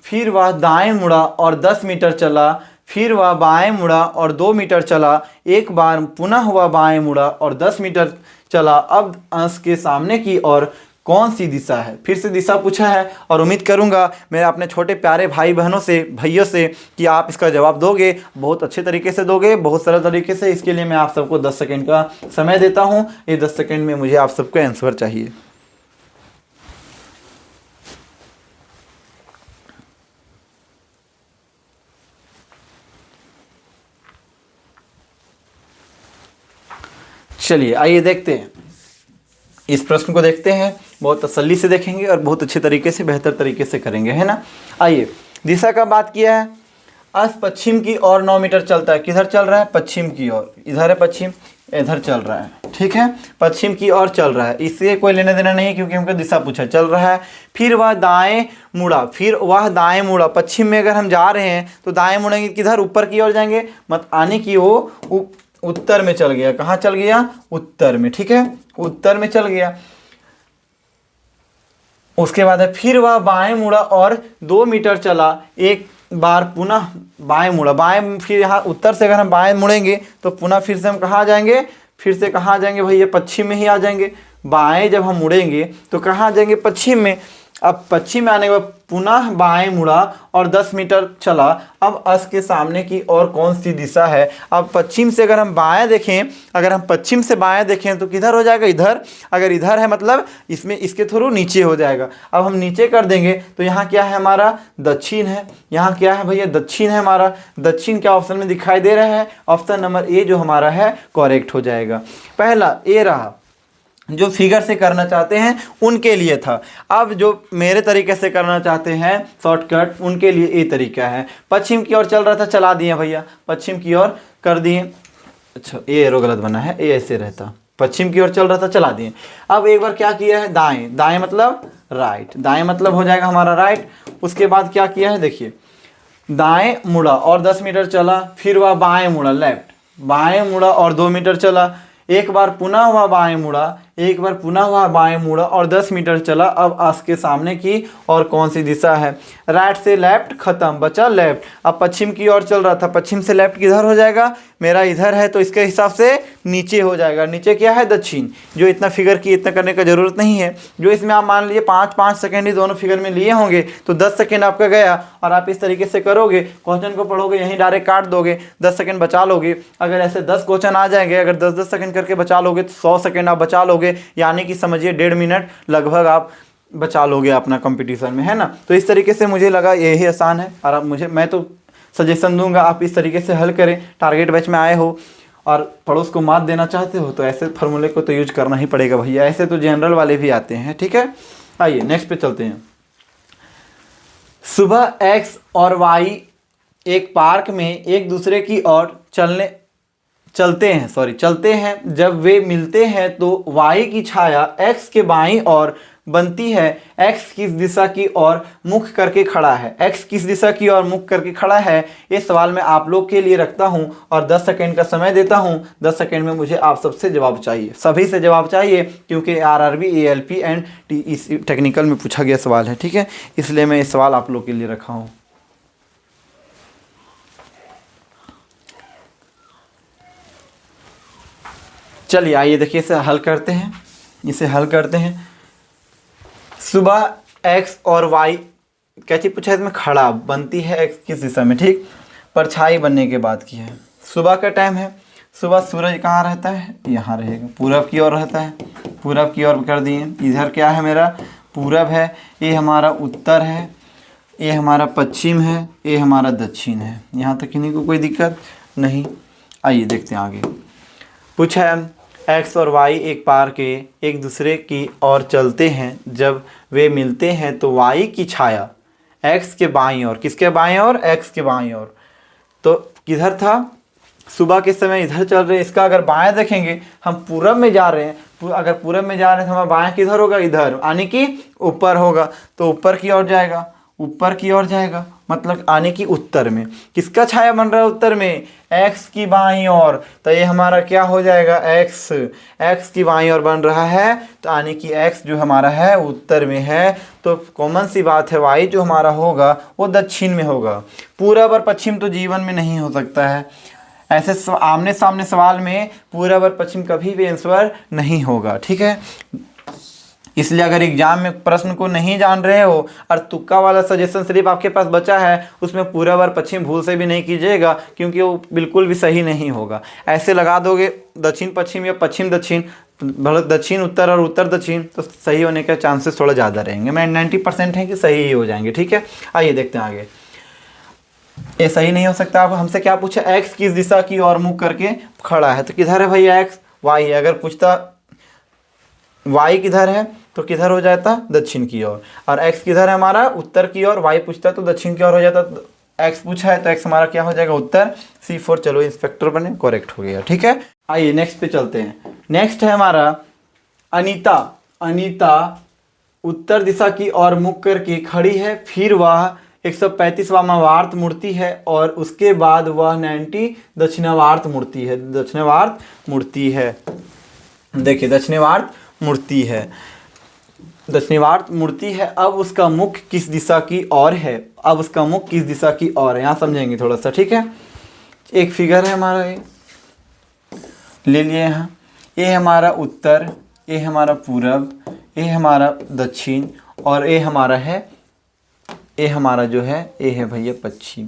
फिर वह दाएं मुड़ा और 10 मीटर चला, फिर वह बाएं मुड़ा और 2 मीटर चला, एक बार पुनः वह बाएं मुड़ा और 10 मीटर चला। अब अंश के सामने की ओर कौन सी दिशा है, फिर से दिशा पूछा है और उम्मीद करूंगा मेरे अपने छोटे प्यारे भाई बहनों से, भैयों से कि आप इसका जवाब दोगे, बहुत अच्छे तरीके से दोगे, बहुत सरल तरीके से। इसके लिए मैं आप सबको 10 सेकंड का समय देता हूं। ये 10 सेकंड में मुझे आप सबको आंसर चाहिए। चलिए आइए देखते हैं, इस प्रश्न को देखते हैं, बहुत तसल्ली से देखेंगे और बहुत अच्छे तरीके से, बेहतर तरीके से करेंगे, है ना। आइए, दिशा का बात किया है, अस्त पश्चिम की ओर 9 मीटर चलता है। किधर चल रहा है? पश्चिम की ओर। इधर है पश्चिम, इधर चल रहा है, ठीक है, पश्चिम की ओर चल रहा है। इससे कोई लेना देना नहीं है क्योंकि हमको दिशा पूछा। चल रहा है, फिर वह दाएं मुड़ा, फिर वह दाएं मुड़ा। पश्चिम में अगर हम जा रहे हैं तो दाएं मुड़ेंगे, किधर? ऊपर की ओर जाएंगे, मत आने की वो उत्तर में चल गया। कहाँ चल गया? उत्तर में, ठीक है, उत्तर में चल गया। उसके बाद है, फिर वह बाएं मुड़ा और 2 मीटर चला, एक बार पुनः बाएं मुड़ा। बाएं, फिर यहाँ उत्तर से अगर हम बाएं मुड़ेंगे तो पुनः फिर से हम कहाँ जाएंगे? फिर से कहाँ जाएंगे भैया? पश्चिम में ही आ जाएंगे। बाएं जब हम मुड़ेंगे तो कहाँ जाएंगे? पश्चिम में। अब पश्चिम में आने के बाद पुनः बाएं मुड़ा और 10 मीटर चला। अब अस के सामने की और कौन सी दिशा है? अब पश्चिम से अगर हम बाएं देखें, अगर हम पश्चिम से बाएं देखें तो किधर हो जाएगा? इधर। अगर इधर है मतलब इसमें इसके थ्रू नीचे हो जाएगा। अब हम नीचे कर देंगे तो यहाँ क्या है? हमारा दक्षिण है। यहाँ क्या है भैया? दक्षिण है हमारा। दक्षिण क्या ऑप्शन में दिखाई दे रहा है? ऑप्शन नंबर ए जो हमारा है करेक्ट हो जाएगा। पहला ए रहा, जो फिगर से करना चाहते हैं उनके लिए था। अब जो मेरे तरीके से करना चाहते हैं शॉर्टकट, उनके लिए ये तरीका है। पश्चिम की ओर चल रहा था, चला दिए भैया, पश्चिम की ओर कर दिए। अच्छा, ये एरो गलत बना है, ये ऐसे रहता, पश्चिम की ओर चल रहा था, चला दिए। अब एक बार क्या किया है? दाएं। दाएं मतलब राइट, दाएं मतलब हो जाएगा हमारा राइट। उसके बाद क्या किया है? देखिए, दाएं मुड़ा और 10 मीटर चला, फिर वह बाएं मुड़ा, लेफ्ट। बाएं मुड़ा और 2 मीटर चला, एक बार पुनः हुआ बाएं मुड़ा, एक बार पुनः हुआ बाएं मुड़ा और 10 मीटर चला। अब अस के सामने की और कौन सी दिशा है? राइट से लेफ्ट, खत्म, बचा लेफ्ट। अब पश्चिम की ओर चल रहा था, पश्चिम से लेफ्ट किधर हो जाएगा? मेरा इधर है तो इसके हिसाब से नीचे हो जाएगा। नीचे क्या है? दक्षिण। जो इतना फिगर की इतना करने का जरूरत नहीं है। जो इसमें आप मान लीजिए 5-5 सेकेंड ही दोनों फिगर में लिए होंगे तो 10 सेकेंड आपका गया। और आप इस तरीके से करोगे, क्वेश्चन को पढ़ोगे, यहीं डायरेक्ट काट दोगे, 10 सेकेंड बचा लोगे। अगर ऐसे 10 क्वेश्चन आ जाएंगे, अगर 10-10 सेकेंड करके बचा लोगे तो 100 सेकेंड आप बचा लोगे, यानी कि समझिए 1.5 मिनट लगभग आप बचा लोगे अपना कंपटीशन में, है ना। तो इस तरीके से मुझे लगा यही आसान है। और अब मैं तो सजेशन दूंगा आप इस तरीके से हल करें। टारगेट बैच में आए हो और पड़ोस को मात देना चाहते हो तो ऐसे फार्मूले को तो यूज करना ही पड़ेगा भैया। ऐसे तो जनरल वाले भी आते हैं, ठीक है। आइए नेक्स्ट पे चलते हैं। सुबह एक्स और वाई एक पार्क में एक दूसरे की ओर चलते हैं। जब वे मिलते हैं तो वाई की छाया एक्स के बाईं ओर बनती है। एक्स किस दिशा की ओर मुख करके खड़ा है? एक्स किस दिशा की ओर मुख करके खड़ा है? ये सवाल मैं आप लोग के लिए रखता हूं और 10 सेकंड का समय देता हूं। 10 सेकंड में मुझे आप सबसे जवाब चाहिए, सभी से जवाब चाहिए, क्योंकि आरआरबी, एएलपी एंड टेक्निकल में पूछा गया सवाल है, ठीक है। इसलिए मैं ये सवाल आप लोग के लिए रखा हूँ। चलिए आइए देखिए, इसे हल करते हैं। सुबह एक्स और वाई क्या चीज़ पूछा है इसमें? खड़ा बनती है एक्स किस दिशा में, ठीक। परछाई बनने के बाद की है। सुबह का टाइम है, सुबह सूरज कहाँ रहता है? यहाँ रहेगा, पूरब की ओर रहता है, पूरब की ओर कर दिए। इधर क्या है मेरा? पूरब है, ये हमारा उत्तर है, ये हमारा पश्चिम है, ये हमारा दक्षिण है। यहाँ तक किन्हीं को कोई दिक्कत नहीं। आइए देखते हैं आगे। पूछा है एक्स और वाई एक पार्क के एक दूसरे की ओर चलते हैं। जब वे मिलते हैं तो वाई की छाया एक्स के बाईं ओर, किसके बाईं ओर? एक्स के बाईं ओर। तो किधर था? सुबह के समय इधर चल रहे हैं। इसका अगर बाएं देखेंगे, हम पूरब में जा रहे हैं, अगर पूरब में जा रहे हैं तो हमारा बाएं किधर होगा? इधर, यानी कि ऊपर होगा, तो ऊपर की ओर जाएगा, ऊपर की ओर जाएगा, मतलब आने की उत्तर में। किसका छाया बन रहा है उत्तर में? एक्स की बाईं ओर। तो ये हमारा क्या हो जाएगा? एक्स की बाईं ओर बन रहा है, तो आने की एक्स जो हमारा है उत्तर में है। तो कॉमन सी बात है, वाई जो हमारा होगा वो दक्षिण में होगा। पूरब और पश्चिम तो जीवन में नहीं हो सकता है। ऐसे आमने सामने सवाल में पूरब और पश्चिम कभी भी आंसर नहीं होगा, ठीक है। इसलिए अगर एग्जाम में प्रश्न को नहीं जान रहे हो और तुक्का वाला सजेशन सिर्फ आपके पास बचा है, उसमें पूरब और पश्चिम भूल से भी नहीं कीजिएगा, क्योंकि वो बिल्कुल भी सही नहीं होगा। ऐसे लगा दोगे दक्षिण पश्चिम या पश्चिम दक्षिण, दक्षिण उत्तर और उत्तर दक्षिण, तो सही होने के चांसेस थोड़ा ज़्यादा रहेंगे। मैं 90% है कि सही ही हो जाएंगे, ठीक है। आइए देखते हैं आगे। ये सही नहीं हो सकता। अब हमसे क्या पूछा? एक्स किस दिशा की ओर मुख करके खड़ा है, तो किधर है भैया एक्स? वाई है। अगर पूछता वाई किधर है तो किधर हो जाता, दक्षिण की ओर, और एक्स किधर है हमारा, उत्तर की ओर। वाई पूछता तो दक्षिण की ओर हो जाता, तो एक्स पूछा है तो एक्स हमारा क्या हो जाएगा, उत्तर, C4। चलो इंस्पेक्टर बने, करेक्ट हो गया। ठीक है, आइए नेक्स्ट पे चलते हैं। नेक्स्ट है हमारा अनीता। अनीता उत्तर दिशा की ओर मुख करके खड़ी है, फिर वह 135 वामावार्त मुड़ती है और उसके बाद वह 90 दक्षिणावार्त मुड़ती है। दक्षिणावार्त मुड़ती है, देखिए दक्षिणावार्त मुड़ती है, दक्षिणावार्त मुड़ती है। अब उसका मुख किस दिशा की ओर है, अब उसका मुख किस दिशा की ओर है, यहाँ समझेंगे थोड़ा सा। ठीक है, एक फिगर है हमारा, ये ले लिए यहाँ, ये हमारा उत्तर, ये हमारा पूरब, ये हमारा दक्षिण, और ये हमारा है, ये हमारा जो है ये है भैया पश्चिम।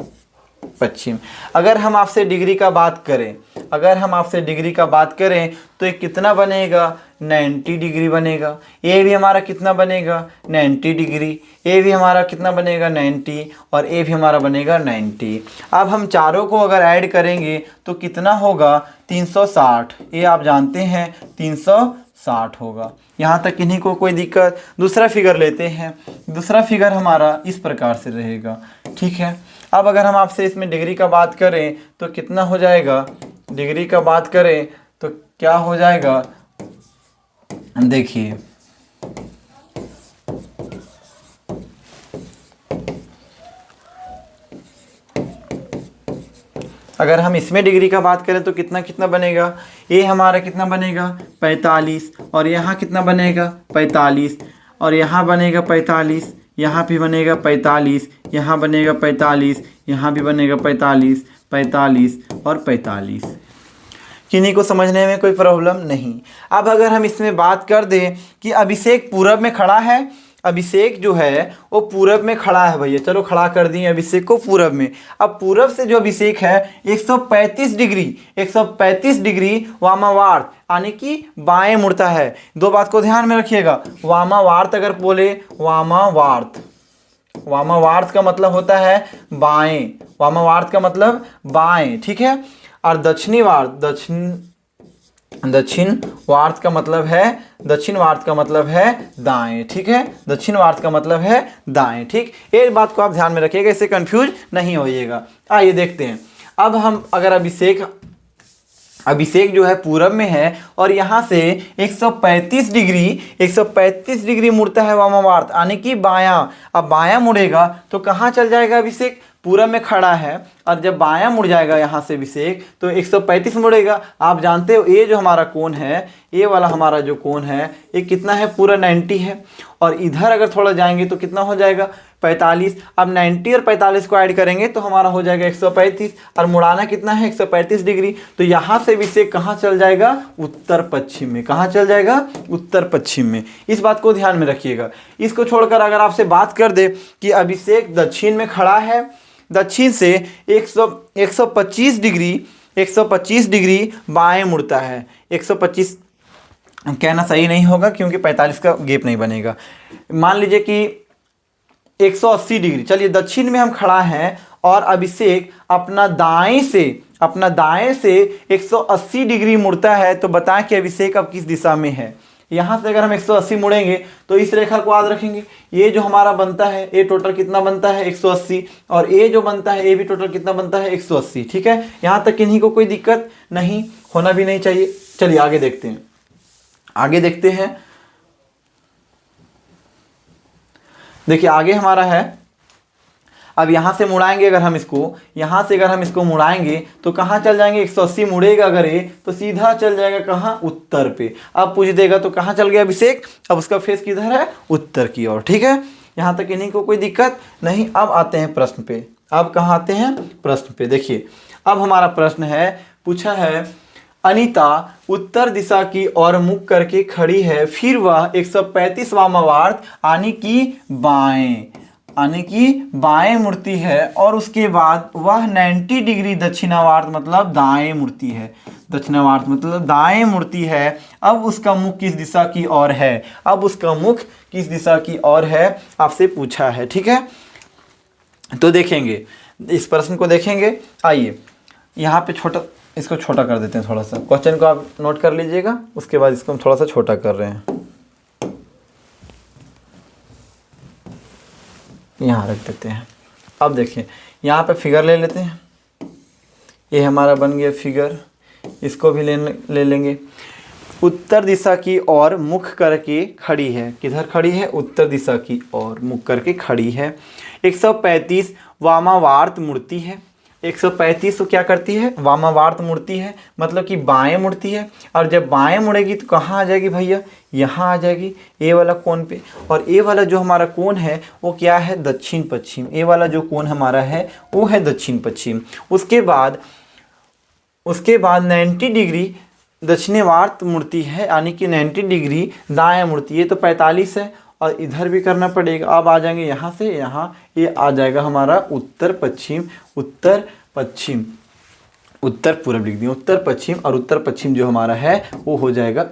पश्चिम। अगर हम आपसे डिग्री का बात करें, अगर हम आपसे डिग्री का बात करें तो ये कितना बनेगा, 90 डिग्री बनेगा। ये भी हमारा कितना बनेगा, 90 डिग्री। ये भी हमारा कितना बनेगा, 90, और ये भी हमारा बनेगा 90। अब हम चारों को अगर ऐड करेंगे तो कितना होगा, 360। ये आप जानते हैं 360 होगा। यहाँ तक इन्हीं को कोई दिक्कत। दूसरा फिगर लेते हैं। दूसरा फिगर हमारा इस प्रकार से रहेगा। ठीक है, अब अगर हम आपसे इसमें डिग्री का बात करें तो कितना हो जाएगा, डिग्री का बात करें तो क्या हो जाएगा, देखिए अगर हम इसमें डिग्री का बात करें तो कितना कितना बनेगा, ये हमारा कितना बनेगा 45, और यहाँ कितना बनेगा 45, और यहाँ बनेगा 45, यहाँ भी बनेगा 45, यहाँ बनेगा 45, यहाँ भी बनेगा 45, 45 और 45। किन्हीं को समझने में कोई प्रॉब्लम नहीं। अब अगर हम इसमें बात कर दें कि अभिषेक पूरब में खड़ा है, अभिषेक जो है वो पूरब में खड़ा है भैया, चलो खड़ा कर दिए अभिषेक को पूरब में। अब पूरब से जो अभिषेक है 135 डिग्री, 135 डिग्री वामावार्त यानी कि बाएं मुड़ता है। दो बात को ध्यान में रखिएगा, वामावार्त अगर बोले, वामावार्त, वामावार्त का मतलब होता है बाएं, वामावार्त का मतलब बाएं। ठीक है, और दक्षिणी वार्त, दक्षिण वार्त का मतलब है, दक्षिण वार्त का मतलब है दाएं। ठीक है, दक्षिण वार्त का मतलब है दाएं। ठीक, ये बात को आप ध्यान में रखिएगा, इससे कंफ्यूज नहीं होइएगा। आइए देखते हैं। अब हम अगर अभिषेक जो है पूरब में है और यहाँ से 135 डिग्री मुड़ता है वामावार्त यानी कि बायां। अब बायां मुड़ेगा तो कहाँ चल जाएगा अभिषेक, पूरब में खड़ा है, और जब बायां मुड़ जाएगा यहाँ से अभिषेक तो 135 मुड़ेगा। आप जानते हो ये जो हमारा कोण है, ये वाला हमारा जो कोण है ये कितना है, पूरा 90 है, और इधर अगर थोड़ा जाएंगे तो कितना हो जाएगा 45। अब 90 और 45 को ऐड करेंगे तो हमारा हो जाएगा 135, और मुड़ाना कितना है 135 डिग्री। तो यहाँ से अभिषेक कहाँ चल जाएगा, उत्तर पश्चिम में। कहाँ चल जाएगा, उत्तर पश्चिम में। इस बात को ध्यान में रखिएगा। इसको छोड़कर अगर आपसे बात कर दे कि अभिषेक दक्षिण में खड़ा है, दक्षिण से 125 डिग्री बाएं मुड़ता है। 125 कहना सही नहीं होगा क्योंकि 45 का गैप नहीं बनेगा। मान लीजिए कि 180 डिग्री, चलिए दक्षिण में हम खड़ा हैं और अभिषेक अपना दाएं से 180 डिग्री मुड़ता है, तो बताएं कि अभिषेक अब किस दिशा में है। यहाँ से अगर हम 180 मुड़ेंगे तो इस रेखा को याद रखेंगे, ये जो हमारा बनता है ये टोटल कितना बनता है 180, और ये जो बनता है ये भी टोटल कितना बनता है 180। ठीक है, यहाँ तक किन्हीं को कोई दिक्कत नहीं, होना भी नहीं चाहिए। चलिए आगे देखते हैं, आगे देखते हैं। देखिए आगे हमारा है, अब यहाँ से मुड़ाएंगे अगर हम इसको, यहाँ से अगर हम इसको मुड़ाएंगे तो कहाँ चल जाएंगे, 180 मुड़ेगा अगर ये तो सीधा चल जाएगा कहाँ, उत्तर पे। अब पूछ देगा तो कहाँ चल गया अभिषेक, अब उसका फेस किधर है, उत्तर की ओर। ठीक है, यहाँ तक इन्हीं को कोई दिक्कत नहीं। अब आते हैं प्रश्न पे, अब कहाँ आते हैं, प्रश्न पे। देखिए अब हमारा प्रश्न है, पूछा है अनीता उत्तर दिशा की ओर मुख करके खड़ी है, फिर वह 135 वामावार्त यानी कि बाएं मुड़ती है, और उसके बाद वह 90 डिग्री दक्षिणावार्त मतलब दाएं मुड़ती है। दक्षिणावार्त मतलब दाएं मुड़ती है। अब उसका मुख किस दिशा की ओर है, अब उसका मुख किस दिशा की ओर है, आपसे पूछा है। ठीक है, तो देखेंगे इस प्रश्न को देखेंगे। आइए यहाँ पे छोटा इसको छोटा कर देते हैं थोड़ा सा। क्वेश्चन को आप नोट कर लीजिएगा, उसके बाद इसको हम थोड़ा सा छोटा कर रहे हैं, यहाँ रख देते हैं। अब देखिए यहाँ पे फिगर ले लेते हैं, ये हमारा बन गया फिगर, इसको भी ले लेंगे। उत्तर दिशा की ओर मुख करके खड़ी है, किधर खड़ी है? उत्तर दिशा की ओर मुख करके खड़ी है। 135 वामावार्त मूर्ति है। 135 तो क्या करती है? वामावार्त मुड़ती है, मतलब कि बाएं मुड़ती है। और जब बाएं मुड़ेगी तो कहाँ आ जाएगी भैया? यहाँ आ जाएगी, ए वाला कोण पे। और ए वाला जो हमारा कोण है वो क्या है? दक्षिण पश्चिम। ए वाला जो कोण हमारा है वो है दक्षिण पश्चिम। उसके बाद 90 डिग्री दक्षिणावर्त मुड़ती है, यानी कि 90 डिग्री दाएं मुड़ती है, तो 45 है। और इधर भी करना पड़ेगा। अब आ जाएंगे यहाँ से यहाँ, ये आ जाएगा हमारा उत्तर पश्चिम, उत्तर पश्चिम, उत्तर पूर्व लिख दिए, उत्तर पश्चिम। और उत्तर पश्चिम जो हमारा है वो हो जाएगा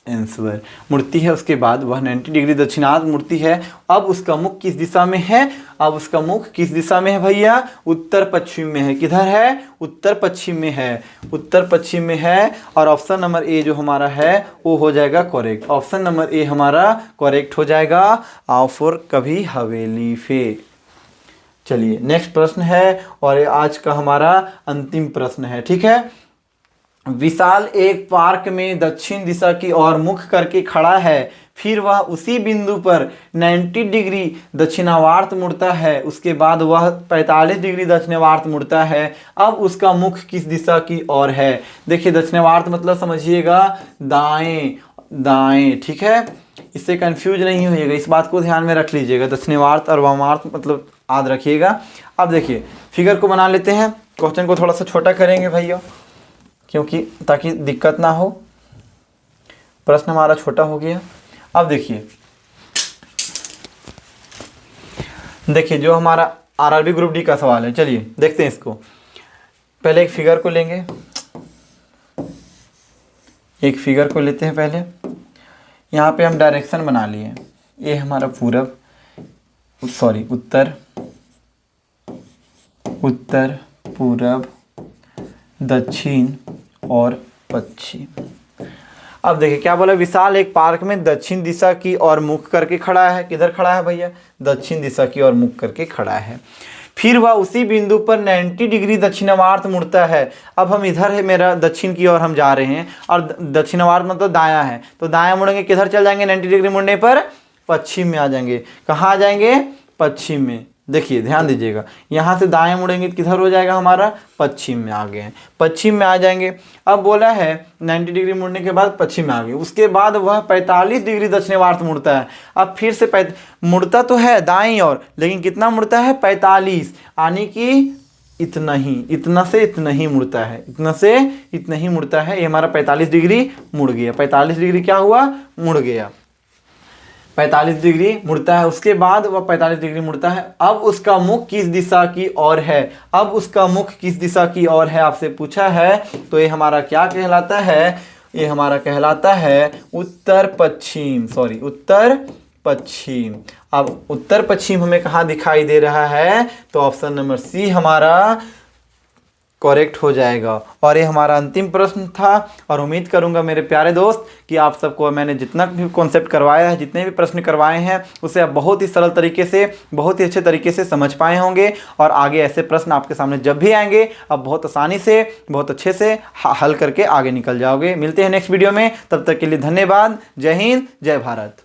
आंसर। मूर्ति है, उसके बाद वह 90 डिग्री दक्षिणावर्त मूर्ति है। अब उसका मुख किस दिशा में है? अब उसका मुख किस दिशा में है भैया? उत्तर पश्चिम में है। किधर है? उत्तर पश्चिम में है, उत्तर पश्चिम में है। और ऑप्शन नंबर ए जो हमारा है वो हो जाएगा करेक्ट। ऑप्शन नंबर ए हमारा करेक्ट हो जाएगा। आओ फॉर कभी हवेली पे। चलिए नेक्स्ट प्रश्न है, और ये आज का हमारा अंतिम प्रश्न है, ठीक है। विशाल एक पार्क में दक्षिण दिशा की ओर मुख करके खड़ा है, फिर वह उसी बिंदु पर 90 डिग्री दक्षिणावर्त मुड़ता है। उसके बाद वह 45 डिग्री दक्षिणावर्त मुड़ता है। अब उसका मुख किस दिशा की ओर है? देखिए दक्षिणावर्त मतलब समझिएगा दाएं, दाएं, ठीक है। इससे कंफ्यूज नहीं होइएगा, इस बात को ध्यान में रख लीजिएगा। दक्षिणावर्त और वामावर्त मतलब याद रखिएगा। अब देखिए फिगर को बना लेते हैं, क्वेश्चन को थोड़ा सा छोटा करेंगे भैया, क्योंकि ताकि दिक्कत ना हो। प्रश्न हमारा छोटा हो गया। अब देखिए जो हमारा आरआरबी ग्रुप डी का सवाल है, चलिए देखते हैं इसको। पहले एक फिगर को लेंगे, एक फिगर को लेते हैं पहले। यहाँ पे हम डायरेक्शन बना लिए, ये हमारा पूरब, सॉरी उत्तर, उत्तर पूरब दक्षिण और पश्चिम। अब देखिए क्या बोला? विशाल एक पार्क में दक्षिण दिशा की ओर मुख करके खड़ा है। किधर खड़ा है भैया? दक्षिण दिशा की ओर मुख करके खड़ा है। फिर वह उसी बिंदु पर 90 डिग्री दक्षिणावर्त मुड़ता है। अब हम इधर है, मेरा दक्षिण की ओर हम जा रहे हैं, और दक्षिणावर्त मतलब दायां है, तो दायां मुड़ेंगे, किधर चल जाएंगे? 90 डिग्री मुड़ने पर पश्चिम में आ जाएंगे। कहाँ आ जाएंगे? पश्चिम में। देखिए ध्यान दीजिएगा, यहाँ से दाएं मुड़ेंगे तो किधर हो जाएगा हमारा? पश्चिम में आ गए हैं, पश्चिम में आ जाएंगे। अब बोला है 90 डिग्री मुड़ने के बाद पश्चिम में आ गए। उसके बाद वह 45 डिग्री दक्षिणावर्त मुड़ता है। अब फिर से मुड़ता तो है दाएं ओर, लेकिन कितना मुड़ता है? 45, यानी कि इतना ही, इतना से इतना ही मुड़ता है, इतना से इतना ही मुड़ता है। ये हमारा 45 डिग्री मुड़ गया। 45 डिग्री क्या हुआ? मुड़ गया, 45 डिग्री मुड़ता है। उसके बाद वह 45 डिग्री मुड़ता है। अब उसका मुख किस दिशा की ओर है? अब उसका मुख किस दिशा की ओर है आपसे पूछा है, तो ये हमारा क्या कहलाता है? ये हमारा कहलाता है उत्तर पश्चिम, सॉरी उत्तर पश्चिम। अब उत्तर पश्चिम हमें कहाँ दिखाई दे रहा है? तो ऑप्शन नंबर सी हमारा करेक्ट हो जाएगा। और ये हमारा अंतिम प्रश्न था। और उम्मीद करूंगा मेरे प्यारे दोस्त कि आप सबको मैंने जितना भी कॉन्सेप्ट करवाया है, जितने भी प्रश्न करवाए हैं, उसे आप बहुत ही सरल तरीके से, बहुत ही अच्छे तरीके से समझ पाए होंगे। और आगे ऐसे प्रश्न आपके सामने जब भी आएंगे आप बहुत आसानी से, बहुत अच्छे से हल करके आगे निकल जाओगे। मिलते हैं नेक्स्ट वीडियो में, तब तक के लिए धन्यवाद। जय हिंद, जय भारत।